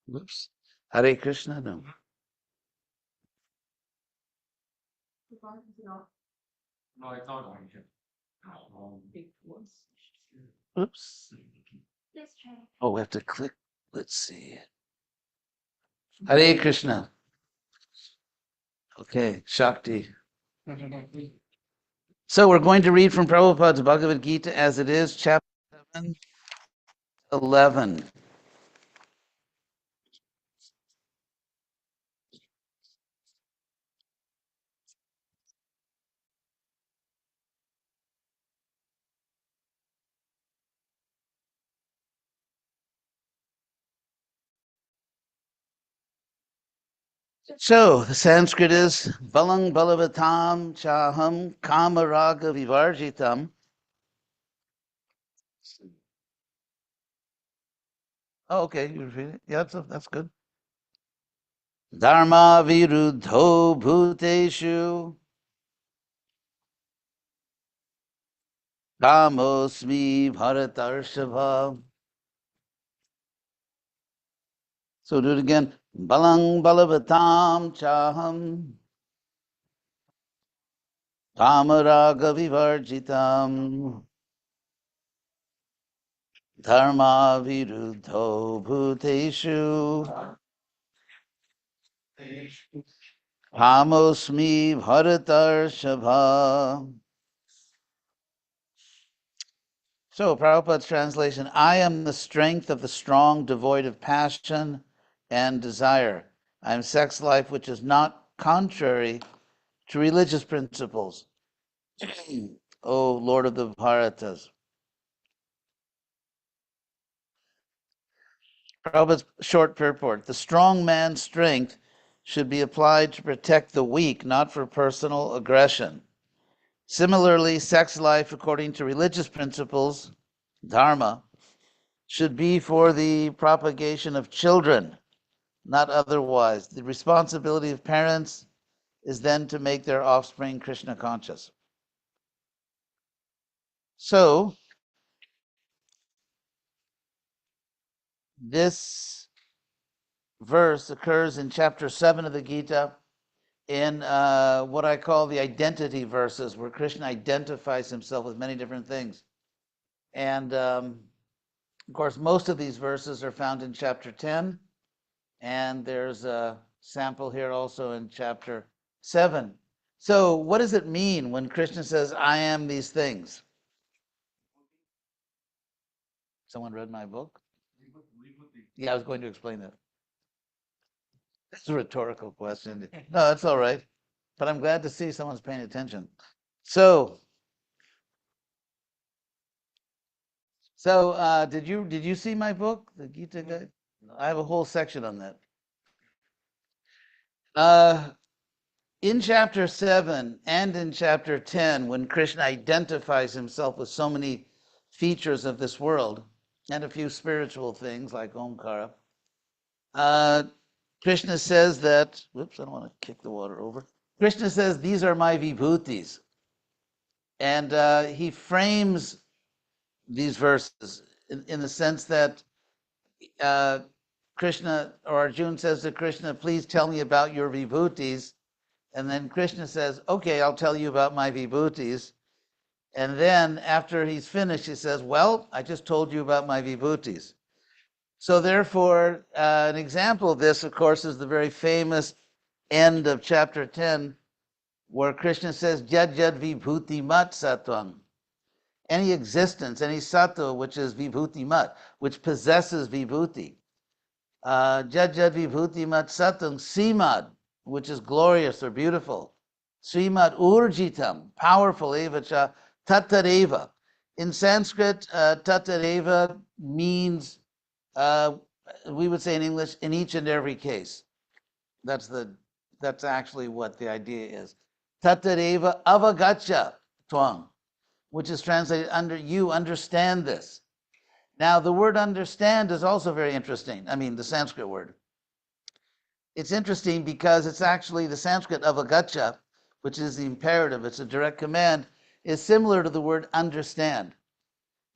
Whoops. Hare Krishna, no. No, it's not on here. Oops. Oh, we have to click. Let's see. Hare Krishna. Okay, Shakti. So we're going to read from Prabhupada's Bhagavad Gita as it is, chapter 7, 11. So the Sanskrit is Balang Balavatam Chaham Kamaraga Vivarjitam. Oh, okay, you repeat it. Yeah, that's good. Dharma Viruddho Bhuteshu Kamosmi Bharatarshava. So do it again. Balang Balavatam Chaham Kamaraga Vivarjitam. Dharma Viruddho Bhuteshu Kamosmi Bharatarshava. So, Prabhupada's translation, I am the strength of the strong, devoid of passion and desire. I am sex life which is not contrary to religious principles. O Lord of the Bharatas. Prabhupada's short purport, the strong man's strength should be applied to protect the weak, not for personal aggression. Similarly, sex life, according to religious principles, dharma, should be for the propagation of children, not otherwise. The responsibility of parents is then to make their offspring Krishna conscious. So, this verse occurs in chapter 7 of the Gita in what I call the identity verses, where Krishna identifies himself with many different things. And of course, most of these verses are found in chapter 10, and there's a sample here also in chapter 7. So, what does it mean when Krishna says, I am these things? Someone read my book? Yeah, I was going to explain that. That's a rhetorical question. No, that's all right. But I'm glad to see someone's paying attention. So, did you see my book, the Gita Guide? I have a whole section on that. In chapter 7 and in chapter 10, when Krishna identifies himself with so many features of this world and a few spiritual things like Omkara, Krishna says that, whoops, I don't want to kick the water over. Krishna says, these are my vibhutis. And he frames these verses in the sense that Krishna or Arjuna says to Krishna, please tell me about your vibhutis. And then Krishna says, okay, I'll tell you about my vibhutis. And then after he's finished, he says, well, I just told you about my vibhutis. So therefore, an example of this, of course, is the very famous end of chapter 10, where Krishna says, Jad Jad Vibhuti Mat Sattvang. Any existence, any sattva, which is Vibhuti Mat, which possesses Vibhuti. Jad Jad Vibhuti Mat Sattvang Simad, which is glorious or beautiful. Srimad Urjitam, powerful evacha, Tatareva. In Sanskrit, Tatareva means, we would say in English, in each and every case. That's actually what the idea is. Tatareva avagacha twang, which is translated under you understand this. Now, the word understand is also very interesting. I mean, the Sanskrit word. It's interesting because it's actually the Sanskrit avagacha, which is the imperative, it's a direct command, is similar to the word understand.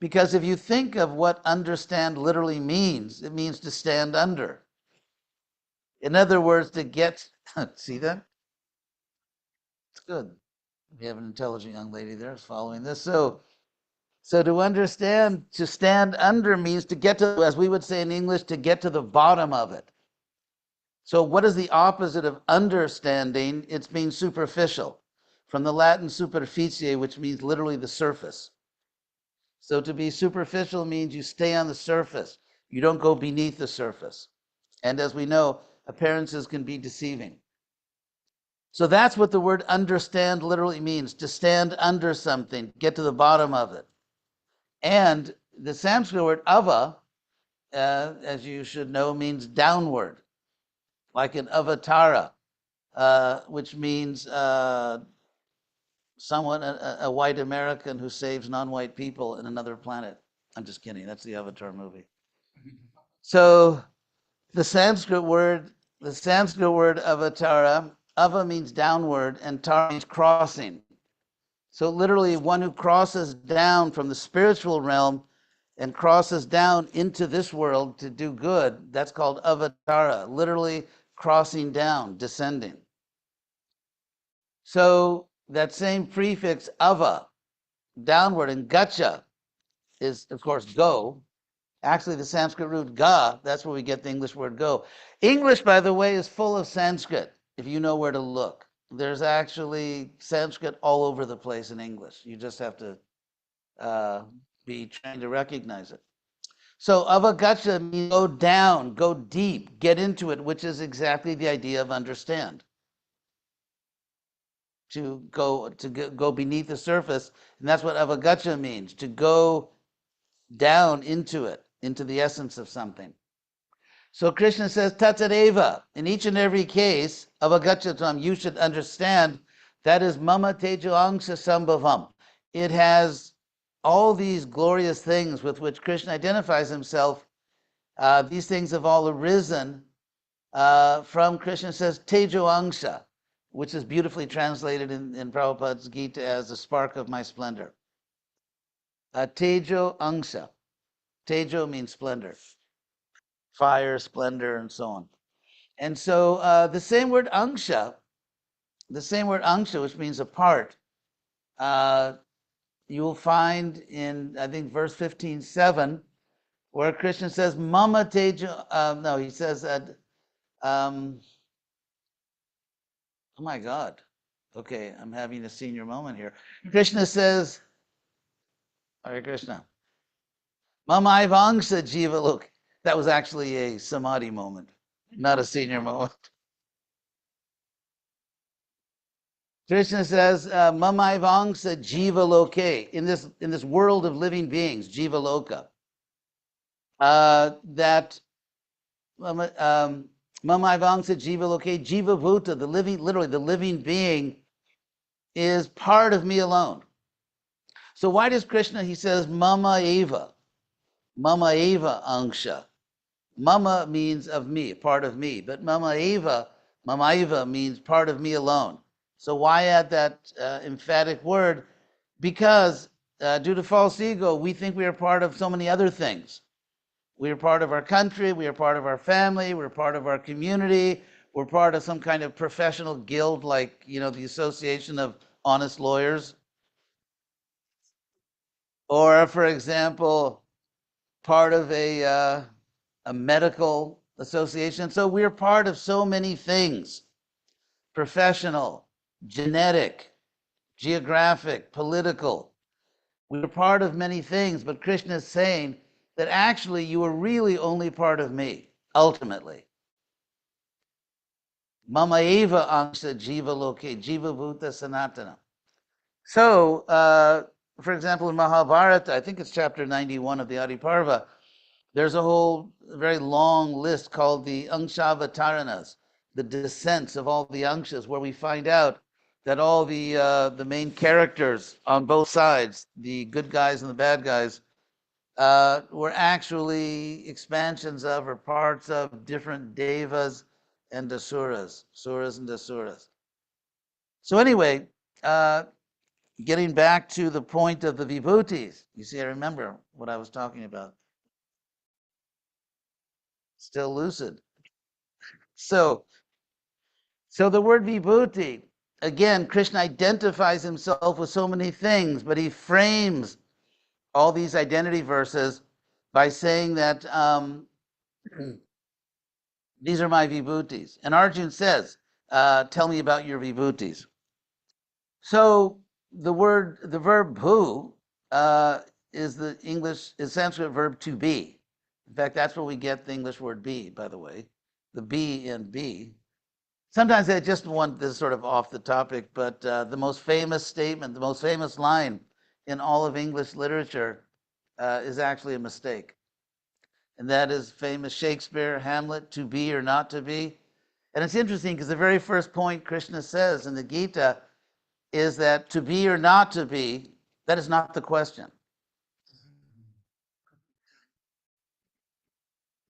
Because if you think of what understand literally means, it means to stand under. In other words, to get, see that? It's good. We have an intelligent young lady there following this. So to understand, to stand under means to get to, as we would say in English, to get to the bottom of it. So what is the opposite of understanding? It's being superficial. From the Latin superficie, which means literally the surface. So to be superficial means you stay on the surface. You don't go beneath the surface. And as we know, appearances can be deceiving. So that's what the word understand literally means, to stand under something, get to the bottom of it. And the Sanskrit word ava, as you should know, means downward, like an avatara, which means someone, a white American who saves non-white people in another planet. I'm just kidding. That's the Avatar movie. So the Sanskrit word avatara, ava means downward, and tara means crossing. So literally, one who crosses down from the spiritual realm and crosses down into this world to do good, that's called avatara, literally crossing down, descending. So that same prefix ava, downward, and gacha is, of course, go. Actually, the Sanskrit root ga, that's where we get the English word go. English, by the way, is full of Sanskrit, if you know where to look. There's actually Sanskrit all over the place in English. You just have to be trained to recognize it. So avagacha means go down, go deep, get into it, which is exactly the idea of understand. To go beneath the surface, and that's what avagacha means, to go down into it, into the essence of something. So Krishna says, Tatareva, in each and every case, avagachatam, you should understand that is mama tejo angsa sambhavam. It has all these glorious things with which Krishna identifies himself. These things have all arisen from, Krishna says, tejo angsa, which is beautifully translated in Prabhupada's Gita as the spark of my splendor. Tejo angsa. Tejo means splendor, fire, splendor, and so on. And so the same word angsha, which means a part, you will find in, I think, verse 15:7, where Krishna says, Mama Tejo, no, he says that, oh my God. Okay, I'm having a senior moment here. Krishna says, Hare Krishna, Mama Ivangsa Jiva, look, that was actually a samadhi moment, not a senior moment. Krishna says, Mamaivangsa Jiva Loke, in this world of living beings, Jiva Loka, that Mamaivangsa Jiva Loke, Jiva Bhuta, literally the living being, is part of me alone. So why does Krishna, he says, Mama Eva Angsha. Mama means of me, part of me, but Mama Eva means part of me alone. So why add that emphatic word? Because due to false ego, we think we are part of so many other things. We are part of our country, we are part of our family, we're part of our community, we're part of some kind of professional guild like, the Association of Honest Lawyers. Or, for example, part of a medical association. So we're part of so many things: professional, genetic, geographic, political. We're part of many things, but Krishna is saying that actually you are really only part of me, ultimately. Mama eva angsa jiva loke, jiva bhuta sanatana. So, for example, in Mahabharata, I think it's chapter 91 of the Adi Parva, there's a whole very long list called the Angshavataranas, the descents of all the Angshas, where we find out that all the main characters on both sides, the good guys and the bad guys, were actually expansions of or parts of different devas and asuras, suras and asuras. So anyway, getting back to the point of the vibhutis, you see, I remember what I was talking about. Still lucid. So the word vibhuti, again, Krishna identifies himself with so many things, but he frames all these identity verses by saying that these are my vibhutis. And Arjun says, tell me about your vibhutis. So the verb bhu is is Sanskrit verb to be. In fact, that's where we get the English word be, by the way, the be in be. Sometimes I just want this sort of off the topic, but the most famous statement, the most famous line in all of English literature is actually a mistake. And that is famous Shakespeare, Hamlet, to be or not to be. And it's interesting because the very first point Krishna says in the Gita is that to be or not to be, that is not the question.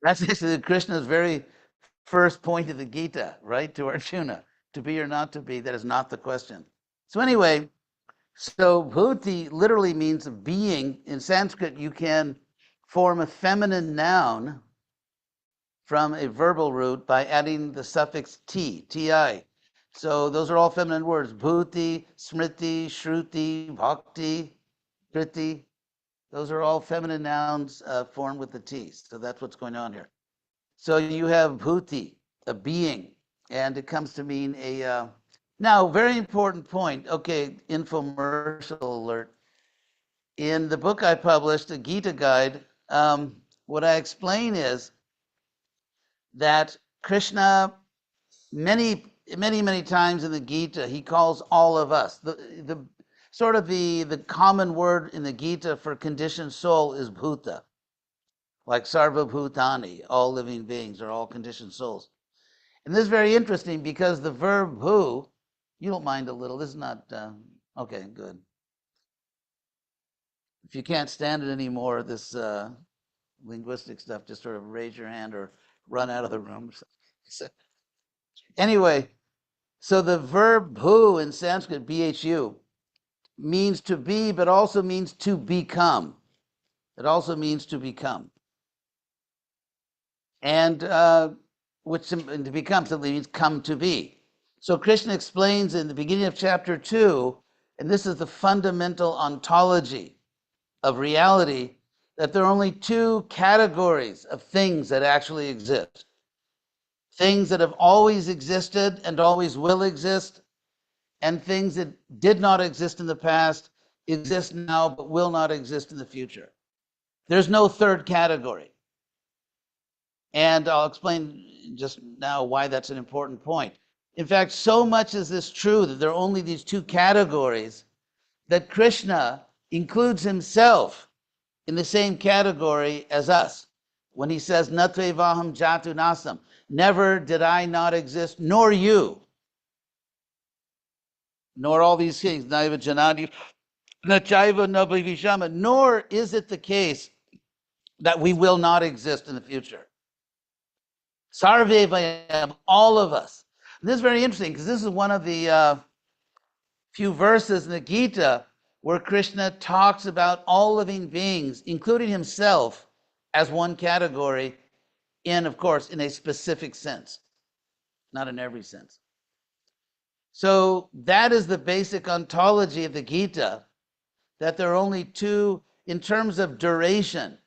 That's actually Krishna's very first point of the Gita, right, to Arjuna. To be or not to be, that is not the question. So anyway, so bhuti literally means being. In Sanskrit, you can form a feminine noun from a verbal root by adding the suffix ti, ti. So those are all feminine words: bhuti, smriti, shruti, bhakti, kriti. Those are all feminine nouns formed with the T. So that's what's going on here. So you have bhuti, a being, and it comes to mean a. Now, very important point. Okay, infomercial alert. In the book I published, the Gita Guide, what I explain is that Krishna, many times in the Gita, he calls all of us. The sort of the common word in the Gita for conditioned soul is bhuta. Like sarva bhutani, all living beings are all conditioned souls. And this is very interesting because the verb bhu, you don't mind a little, this is not, okay, good. If you can't stand it anymore, this linguistic stuff, just sort of raise your hand or run out of the room. So, anyway, so the verb bhu in Sanskrit, bhu, means to be, but also means to become. It also means to become. And which to become simply means come to be. So Krishna explains in the beginning of chapter 2, and this is the fundamental ontology of reality, that there are only two categories of things that actually exist. Things that have always existed and always will exist, and things that did not exist in the past, exist now, but will not exist in the future. There's no third category. And I'll explain just now why that's an important point. In fact, so much is this true that there are only these two categories that Krishna includes himself in the same category as us. When he says, Natve vaham jatu nasam, never did I not exist, nor you, nor all these things, naiva janadi, nachaiva nabhivishama, nor is it the case that we will not exist in the future. Sarve vayam, all of us. And this is very interesting because this is one of the few verses in the Gita where Krishna talks about all living beings, including himself, as one category, of course, in a specific sense, not in every sense. So that is the basic ontology of the Gita, that there are only two, in terms of duration,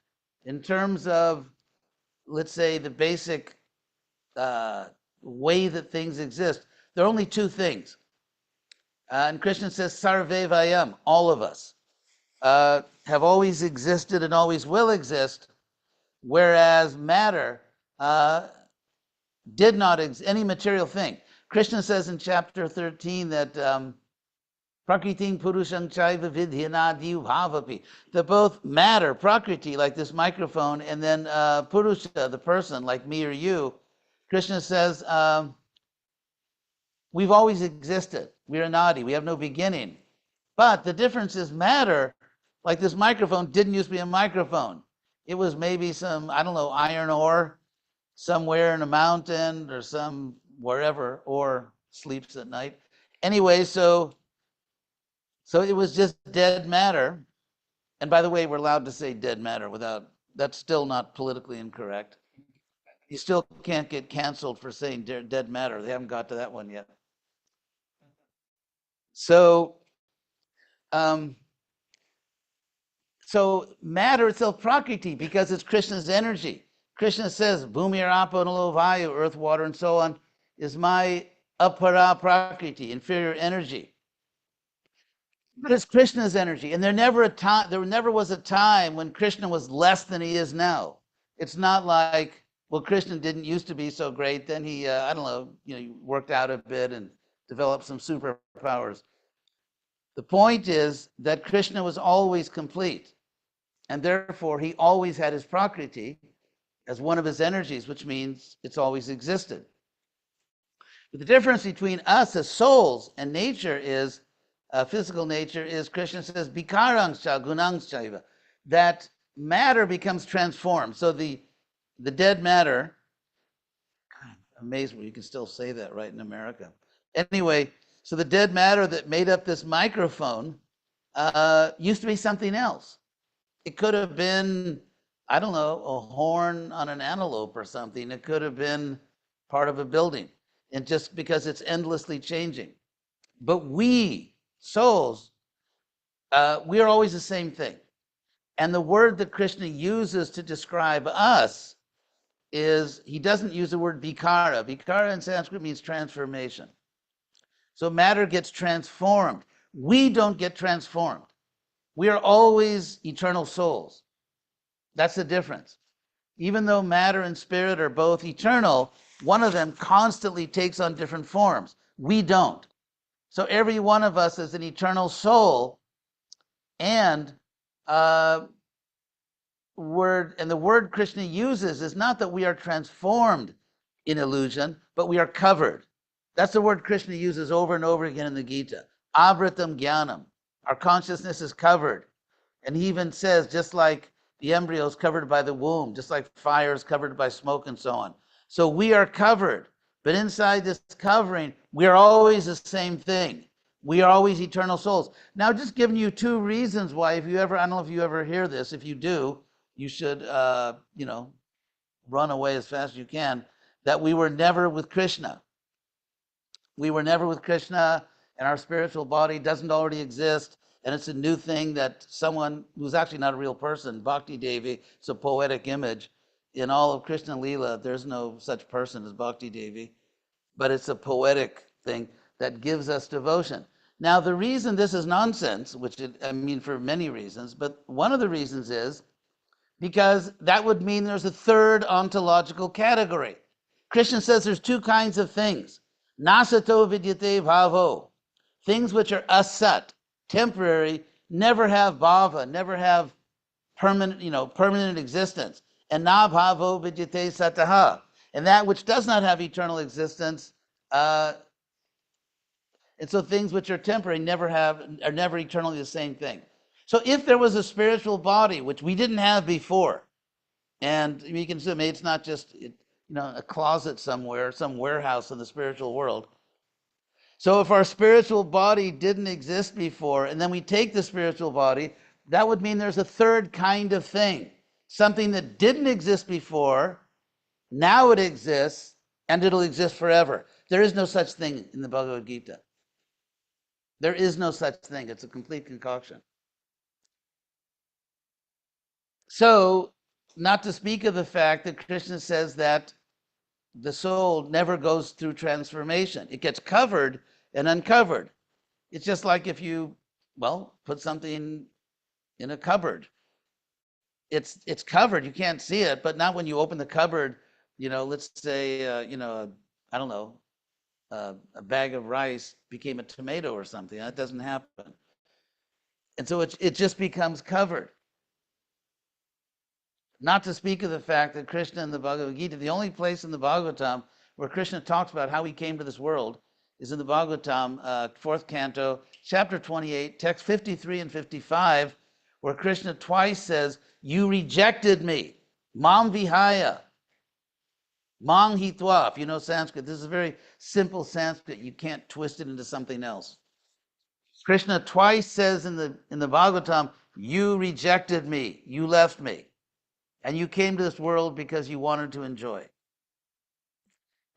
in terms of, let's say, the basic way that things exist, there are only two things. And Krishna says, Sarve Vayam, all of us, have always existed and always will exist, whereas matter did not exist, any material thing. Krishna says in chapter 13 that Prakritim Purusham Chaiva Vidhyanadi Bhavapi, that both matter, Prakriti, like this microphone, and then Purusha, the person, like me or you, Krishna says, we've always existed. We're Nadi. We have no beginning. But the difference is matter, like this microphone, didn't used to be a microphone. It was maybe some, I don't know, iron ore somewhere in a mountain or some wherever, or sleeps at night. Anyway, so it was just dead matter. And by the way, we're allowed to say dead matter without, that's still not politically incorrect. You still can't get canceled for saying dead matter. They haven't got to that one yet. So, um, so matter itself, prakriti, because it's Krishna's energy. Krishna says, Bhumi Rapa Nalo Vayu, earth, water, and so on, is my apara prakriti, inferior energy. But it's Krishna's energy, and there never was a time when Krishna was less than he is now. It's not like, well, Krishna didn't used to be so great. Then he, I don't know, he worked out a bit and developed some superpowers. The point is that Krishna was always complete, and therefore he always had his prakriti as one of his energies, which means it's always existed. But the difference between us as souls and nature is, physical nature is, Krishna says, bikarangscha gunangscha, that matter becomes transformed. So the dead matter, God, amazing you can still say that right in America. Anyway, so the dead matter that made up this microphone used to be something else. It could have been, I don't know, a horn on an antelope or something. It could have been part of a building. And just because it's endlessly changing. But we, souls, we are always the same thing. And the word that Krishna uses to describe us is, he doesn't use the word vikara. Vikara in Sanskrit means transformation. So matter gets transformed. We don't get transformed. We are always eternal souls. That's the difference. Even though matter and spirit are both eternal, one of them constantly takes on different forms. We don't. So every one of us is an eternal soul, and the word Krishna uses is not that we are transformed in illusion, but we are covered. That's the word Krishna uses over and over again in the Gita. Avritam jnanam. Our consciousness is covered. And he even says, just like the embryo is covered by the womb, just like fire is covered by smoke and so on. So we are covered. But inside this covering, we are always the same thing. We are always eternal souls. Now, just giving you two reasons why, if you ever, I don't know if you ever hear this, if you do, you should, run away as fast as you can, that we were never with Krishna. We were never with Krishna, and our spiritual body doesn't already exist, and it's a new thing that someone who's actually not a real person, Bhakti Devi, it's a poetic image. In all of Krishna Lila, there's no such person as Bhakti Devi, but it's a poetic thing that gives us devotion. Now, the reason this is nonsense, for many reasons, but one of the reasons is because that would mean there's a third ontological category. Krishna says there's two kinds of things. Nasato vidyate bhavo. Things which are asat, temporary, never have bhava, never have permanent existence. And na bhavo vidyate sataha. And that which does not have eternal existence, and so things which are temporary are never eternally the same thing. So if there was a spiritual body, which we didn't have before, and you can assume it's not just a closet somewhere, some warehouse in the spiritual world. So if our spiritual body didn't exist before, and then we take the spiritual body, that would mean there's a third kind of thing. Something that didn't exist before, now it exists, and it'll exist forever. There is no such thing in the Bhagavad Gita. There is no such thing. It's a complete concoction. So, not to speak of the fact that Krishna says that the soul never goes through transformation. It gets covered and uncovered. It's just like if you, put something in a cupboard. It's covered. You can't see it, but not when you open the cupboard. Let's say, I don't know, a bag of rice became a tomato or something. That doesn't happen. And so it just becomes covered. Not to speak of the fact that Krishna in the Bhagavad Gita, the only place in the Bhagavatam where Krishna talks about how he came to this world is in the Bhagavatam, 4th canto, chapter 28, text 53 and 55, where Krishna twice says, you rejected me, mam vihaya, mang hitwa. If you know Sanskrit, this is a very simple Sanskrit. You can't twist it into something else. Krishna twice says in the Bhagavatam, you rejected me, you left me. And you came to this world because you wanted to enjoy.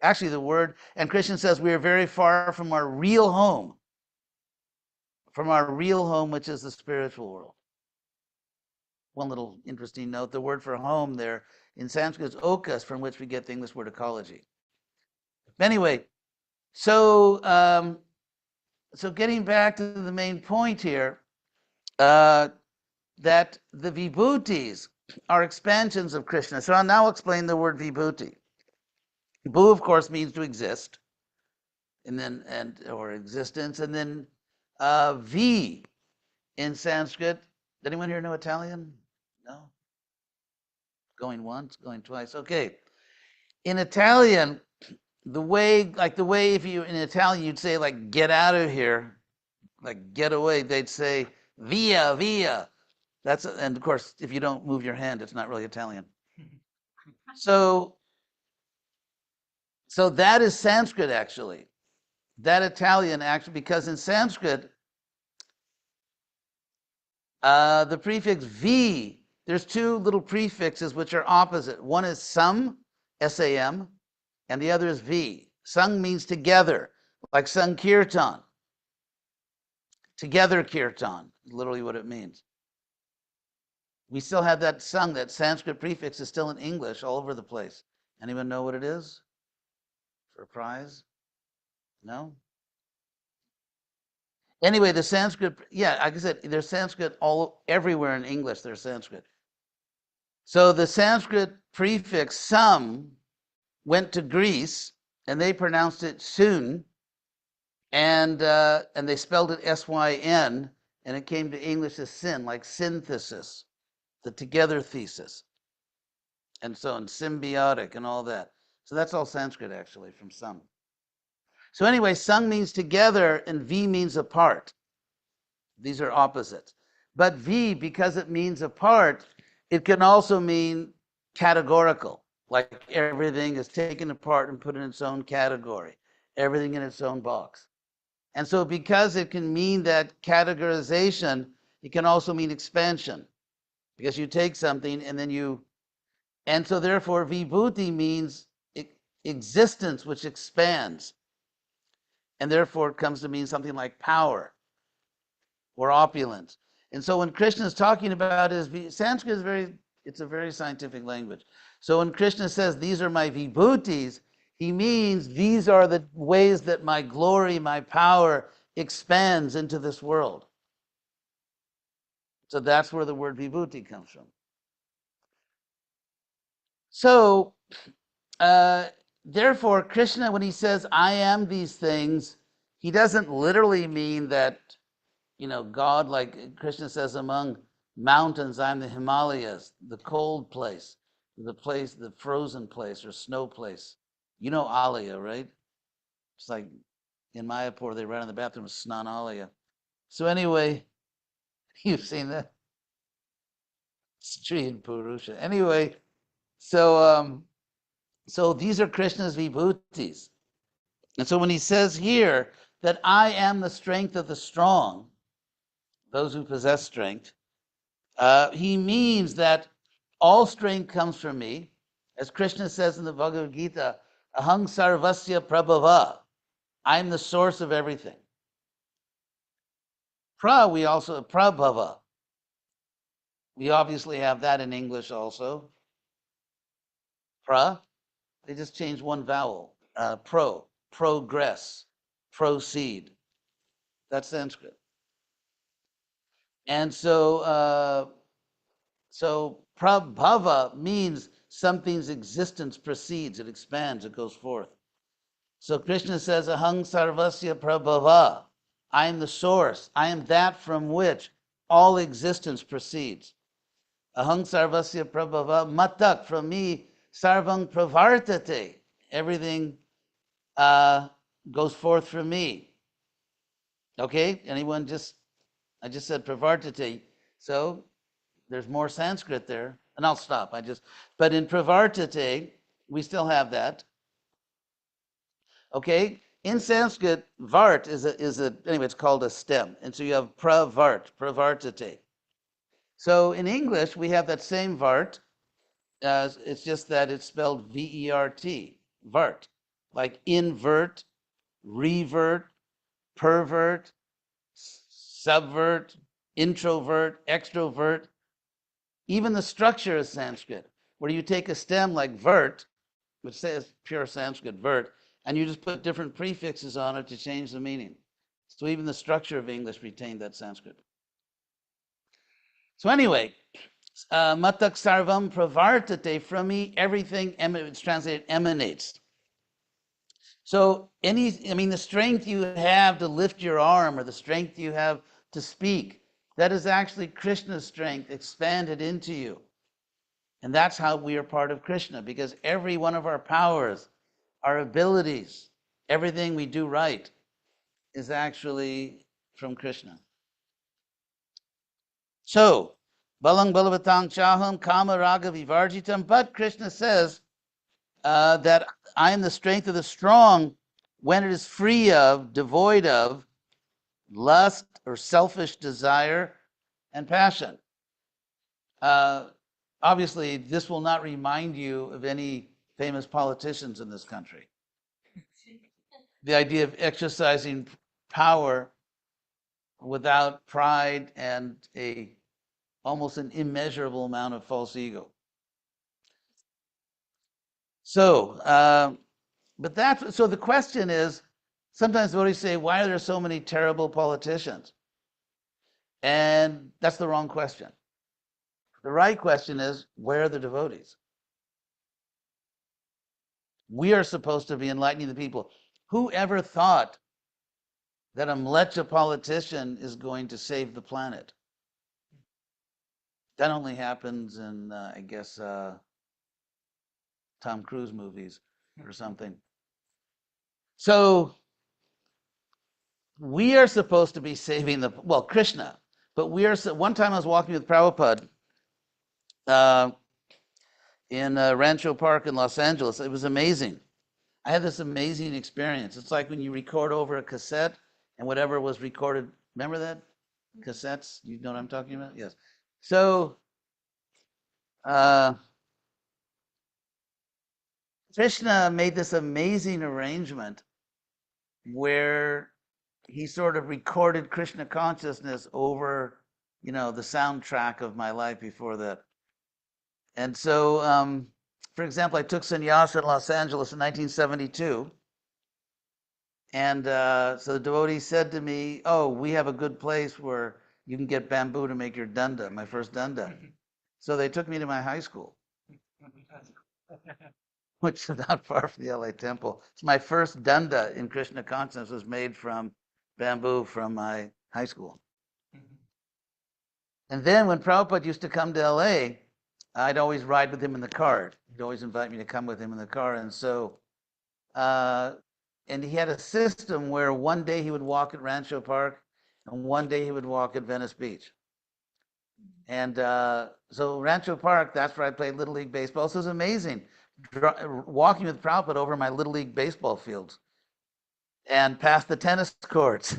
Actually, the word, and Krishna says we are very far from our real home, which is the spiritual world. One little interesting note, the word for home there in Sanskrit is okas, from which we get the English word ecology. Anyway, so so getting back to the main point here, that the vibhutis are expansions of Krishna. So I'll now explain the word vibhuti. Bhu, of course, means to exist, and then or existence, and then V in Sanskrit. Did anyone here know Italian? No. Going once, going twice. Okay. In Italian, the way if you in Italian you'd say like get out of here, like get away. They'd say via, via. That's and of course if you don't move your hand, it's not really Italian. So that is Sanskrit actually. That Italian actually, because in Sanskrit, the prefix V, there's two little prefixes which are opposite. One is sam, S-A-M, and the other is V. Sang means together, like Sankirtan. Together kirtan, literally what it means. We still have that sang, that Sanskrit prefix is still in English all over the place. Anyone know what it is? For a prize? No? Anyway, the Sanskrit, yeah, like I said, there's Sanskrit everywhere in English, there's Sanskrit. So the Sanskrit prefix sam went to Greece and they pronounced it soon, and they spelled it S-Y-N, and it came to English as sin, like synthesis, the together thesis, and so on, symbiotic and all that. So that's all Sanskrit actually from sam. So anyway, sang means together and V means apart. These are opposites. But V, because it means apart, it can also mean categorical, like everything is taken apart and put in its own category, everything in its own box. And so because it can mean that categorization, it can also mean expansion, because you take something and then you, and so therefore vibhuti means existence which expands, and therefore it comes to mean something like power or opulence. And so when Krishna is talking about his Sanskrit is it's a very scientific language. So when Krishna says these are my vibhutis, he means these are the ways that my glory, my power expands into this world. So that's where the word vibhuti comes from. So therefore, Krishna, when he says I am these things, he doesn't literally mean that, God, like Krishna says, among mountains, I'm the Himalayas, the cold place, the frozen place or snow place. You know Alaya, right? It's like in Mayapur, they run in the bathroom with Snan Alaya. So anyway, you've seen that? Sri and Purusha. Anyway, so these are Krishna's vibhutis. And so when he says here that I am the strength of the strong, those who possess strength, he means that all strength comes from me. As Krishna says in the Bhagavad Gita, ahang sarvasya prabhava. I'm the source of everything. Prabhava. We obviously have that in English also. They just changed one vowel. Progress, proceed. That's Sanskrit. And so prabhava means something's existence proceeds, it expands, it goes forth. So Krishna says, ahang sarvasya prabhava. I am the source. I am that from which all existence proceeds. Ahang sarvasya prabhava matak, from me, sarvang pravartate. Everything goes forth from me. Okay? Anyone I just said pravartate. So there's more Sanskrit there. And I'll stop. But in pravartate, we still have that. Okay? In Sanskrit, vart anyway, it's called a stem. And so you have pravartate. So in English, we have that same vart. It's just that it's spelled V-E-R-T, vart. like invert, revert, pervert, subvert, introvert, extrovert. Even the structure is Sanskrit, where you take a stem like vert, which says pure Sanskrit vert, and you just put different prefixes on it to change the meaning. So even the structure of English retained that Sanskrit. So anyway, matak sarvam pravartate, from me everything, it's translated emanates. So the strength you have to lift your arm or the strength you have to speak, that is actually Krishna's strength expanded into you. And that's how we are part of Krishna, because every one of our powers, our abilities, everything we do right is actually from Krishna. So, balang balavatang chaham kama raga vivarjitam, but Krishna says that I am the strength of the strong when it is free of, devoid of lust or selfish desire and passion. Obviously, this will not remind you of any famous politicians in this country. The idea of exercising power without pride and almost an immeasurable amount of false ego. So, so the question is, sometimes devotees say, why are there so many terrible politicians? And that's the wrong question. The right question is, where are the devotees? We are supposed to be enlightening the people. Who ever thought that a mlecha politician is going to save the planet? That only happens in, I guess, Tom Cruise movies or something. So we are supposed to be saving Krishna, but one time I was walking with Prabhupada in Rancho Park in Los Angeles. It was amazing. I had this amazing experience. It's like when you record over a cassette and whatever was recorded. Remember that? Cassettes? You know what I'm talking about? Yes. So Krishna made this amazing arrangement where he sort of recorded Krishna consciousness over, the soundtrack of my life before that. And so, for example, I took sannyasa in Los Angeles in 1972. And so the devotee said to me, oh, we have a good place where you can get bamboo to make your danda, my first danda. So they took me to my high school, which is not far from the LA temple. It's my first danda in Krishna consciousness was made from bamboo from my high school. And then when Prabhupada used to come to LA, I'd always ride with him in the car. He'd always invite me to come with him in the car. And so, and he had a system where one day he would walk at Rancho Park and one day he would walk at Venice Beach. And so Rancho Park, that's where I played Little League Baseball. So it was amazing walking with Prabhupada over my Little League baseball fields and past the tennis courts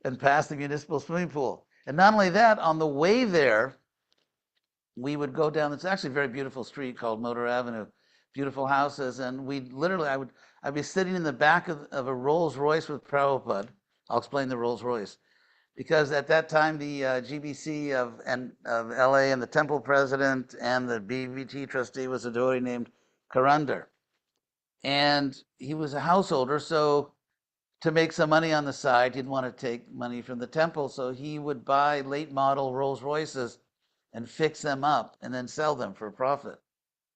and past the municipal swimming pool. And not only that, on the way there, we would go down, it's actually a very beautiful street called Motor Avenue, beautiful houses. And I'd be sitting in the back of a Rolls Royce with Prabhupada. I'll explain the Rolls Royce. Because at that time, the GBC of LA and the temple president and the BVT trustee was a devotee named Karandar. And he was a householder, so to make some money on the side, he didn't want to take money from the temple, so he would buy late model Rolls Royces and fix them up and then sell them for profit.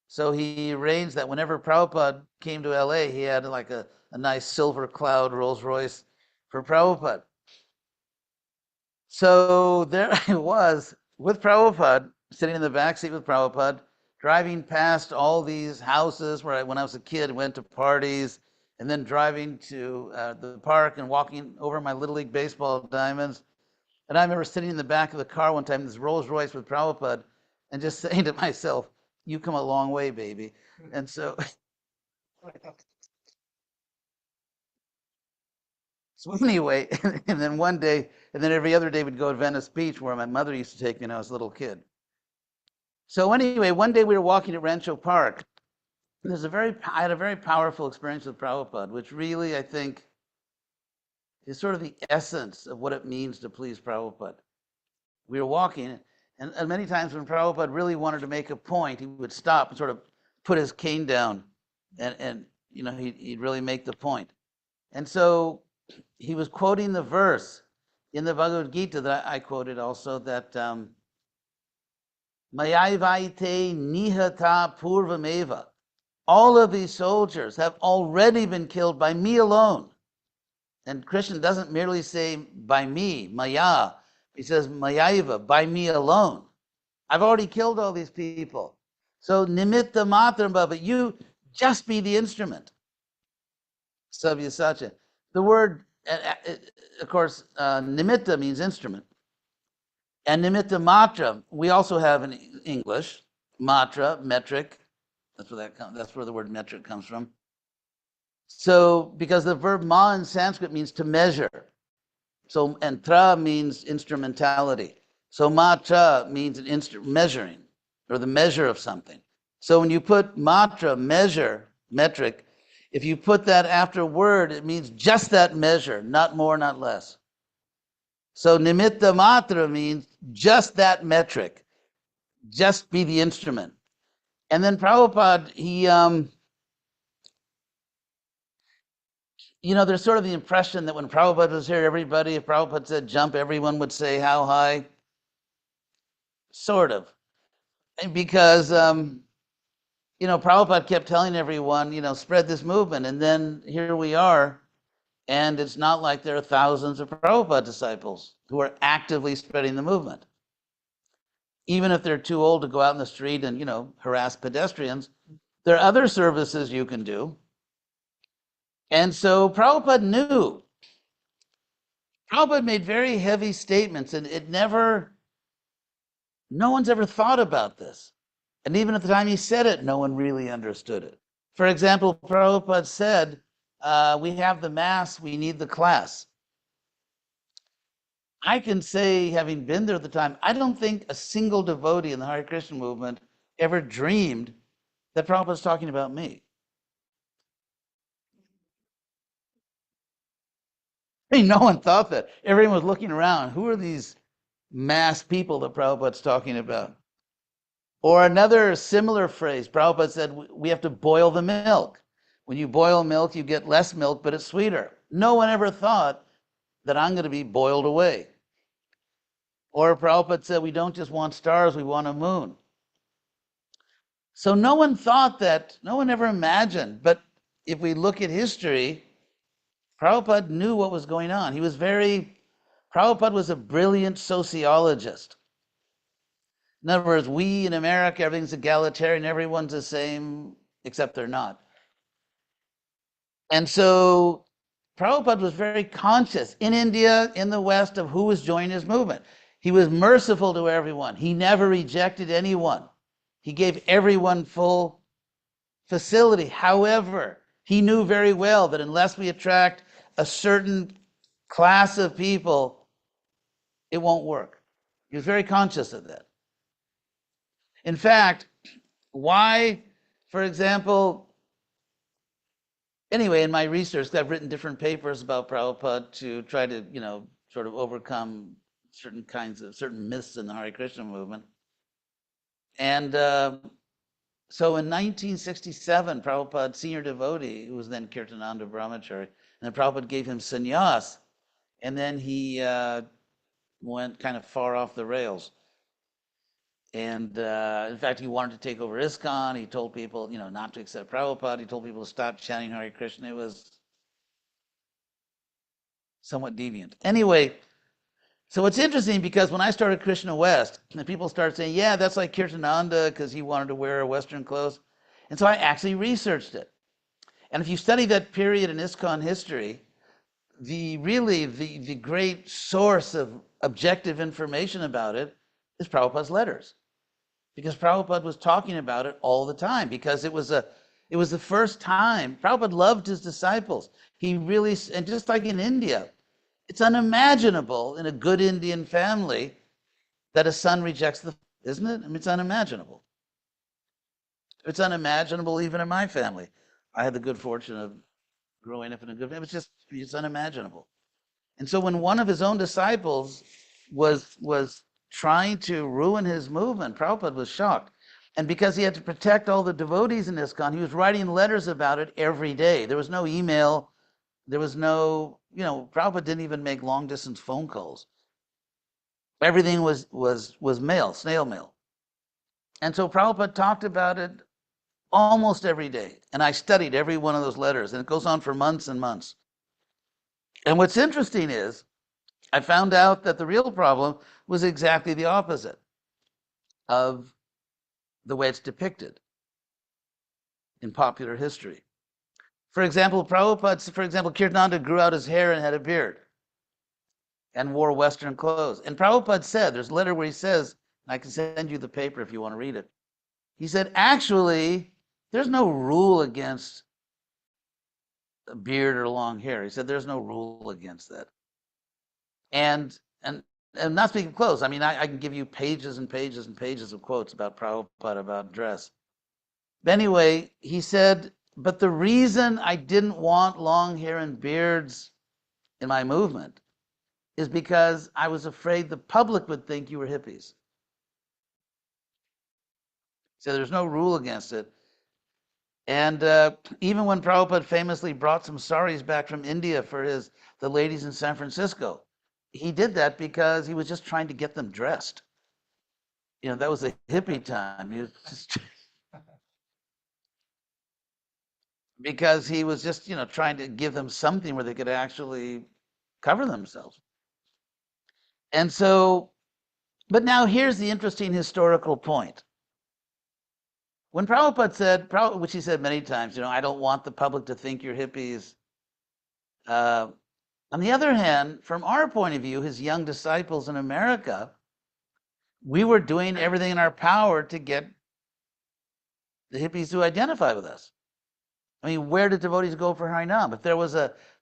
So he arranged that whenever Prabhupada came to LA, he had like a nice silver cloud Rolls Royce for Prabhupada. So there I was with Prabhupada, sitting in the back seat with Prabhupada, driving past all these houses where when I was a kid, went to parties, and then driving to the park and walking over my Little League baseball diamonds. And I remember sitting in the back of the car one time, this Rolls Royce with Prabhupada, and just saying to myself, you come a long way, baby. And so, so anyway, and then one day, and then every other day we'd go to Venice Beach where my mother used to take me when I was a little kid. So anyway, one day we were walking at Rancho Park, I had a very powerful experience with Prabhupada, which really, I think, is sort of the essence of what it means to please Prabhupada. We were walking, and many times when Prabhupada really wanted to make a point, he would stop and sort of put his cane down, and he'd really make the point. And so he was quoting the verse in the Bhagavad Gita that I quoted also, that Mayaivaite nihata purvameva. All of these soldiers have already been killed by me alone. And Krishna doesn't merely say by me, maya. He says mayaiva, by me alone. I've already killed all these people. So nimitta matram bhava, you just be the instrument. Sabyasacha. The word, of course, nimitta means instrument. And nimitta matra, we also have in English, matra, metric. That's where the word metric comes from. So, because the verb ma in Sanskrit means to measure. So, and tra means instrumentality. So, matra means measuring, or the measure of something. So, when you put matra, measure, metric, if you put that after word, it means just that measure, not more, not less. So, nimitta matra means just that metric, just be the instrument. And then Prabhupada, there's sort of the impression that when Prabhupada was here, if Prabhupada said jump, everyone would say how high. Sort of. Because, Prabhupada kept telling everyone, spread this movement. And then here we are. And it's not like there are thousands of Prabhupada disciples who are actively spreading the movement. Even if they're too old to go out in the street and, harass pedestrians, there are other services you can do. And so Prabhupada knew. Prabhupada made very heavy statements, and no one's ever thought about this. And even at the time he said it, no one really understood it. For example, Prabhupada said, we have the mass, we need the class. I can say, having been there at the time, I don't think a single devotee in the Hare Krishna movement ever dreamed that Prabhupada was talking about me. I mean, no one thought that. Everyone was looking around. Who are these mass people that Prabhupada's talking about? Or another similar phrase, Prabhupada said, we have to boil the milk. When you boil milk, you get less milk, but it's sweeter. No one ever thought that I'm going to be boiled away. Or Prabhupada said, we don't just want stars, we want a moon. So no one thought that, no one ever imagined. But if we look at history, Prabhupada knew what was going on. Prabhupada was a brilliant sociologist. In other words, we in America, everything's egalitarian, everyone's the same, except they're not. And so Prabhupada was very conscious in India, in the West, of who was joining his movement. He was merciful to everyone. He never rejected anyone. He gave everyone full facility. However, he knew very well that unless we attract a certain class of people, it won't work. He was very conscious of that. In fact, why, for example, anyway, in my research, I've written different papers about Prabhupada to try to, sort of overcome certain myths in the Hare Krishna movement. And so in 1967, Prabhupada, senior devotee, who was then Kirtananda Brahmachari, and then Prabhupada gave him sannyas, and then he went kind of far off the rails. And in fact, he wanted to take over ISKCON. He told people, not to accept Prabhupada. He told people to stop chanting Hare Krishna. It was somewhat deviant. Anyway, so it's interesting because when I started Krishna West, and people started saying, yeah, that's like Kirtananda because he wanted to wear Western clothes. And so I actually researched it. And if you study that period in ISKCON history, the great source of objective information about it is Prabhupada's letters. Because Prabhupada was talking about it all the time, because it was the first time. Prabhupada loved his disciples. And just like in India, it's unimaginable in a good Indian family that a son rejects isn't it? I mean, it's unimaginable. It's unimaginable even in my family. I had the good fortune of growing up in a good family. It's unimaginable. And so when one of his own disciples was trying to ruin his movement, Prabhupada was shocked. And because he had to protect all the devotees in ISKCON, he was writing letters about it every day. There was no email. There was no, Prabhupada didn't even make long distance phone calls. Everything was mail, snail mail. And so Prabhupada talked about it almost every day. And I studied every one of those letters, and it goes on for months and months. And what's interesting is I found out that the real problem was exactly the opposite of the way it's depicted in popular history. For example, Kirtananda grew out his hair and had a beard and wore Western clothes. And Prabhupada said, there's a letter where he says, and I can send you the paper if you want to read it. He said, actually, there's no rule against a beard or long hair. He said, there's no rule against that. And not speaking of clothes, I mean, I can give you pages and pages and pages of quotes about Prabhupada, about dress. But anyway, he said, but the reason I didn't want long hair and beards in my movement is because I was afraid the public would think you were hippies. So there's no rule against it. And even when Prabhupada famously brought some saris back from India for the ladies in San Francisco, he did that because he was just trying to get them dressed. That was a hippie time. He was just because he was just, trying to give them something where they could actually cover themselves. And so, but now here's the interesting historical point. When Prabhupada said, which he said many times, I don't want the public to think you're hippies. On the other hand, from our point of view, his young disciples in America, we were doing everything in our power to get the hippies to identify with us. I mean, where did devotees go for Harinam? If there was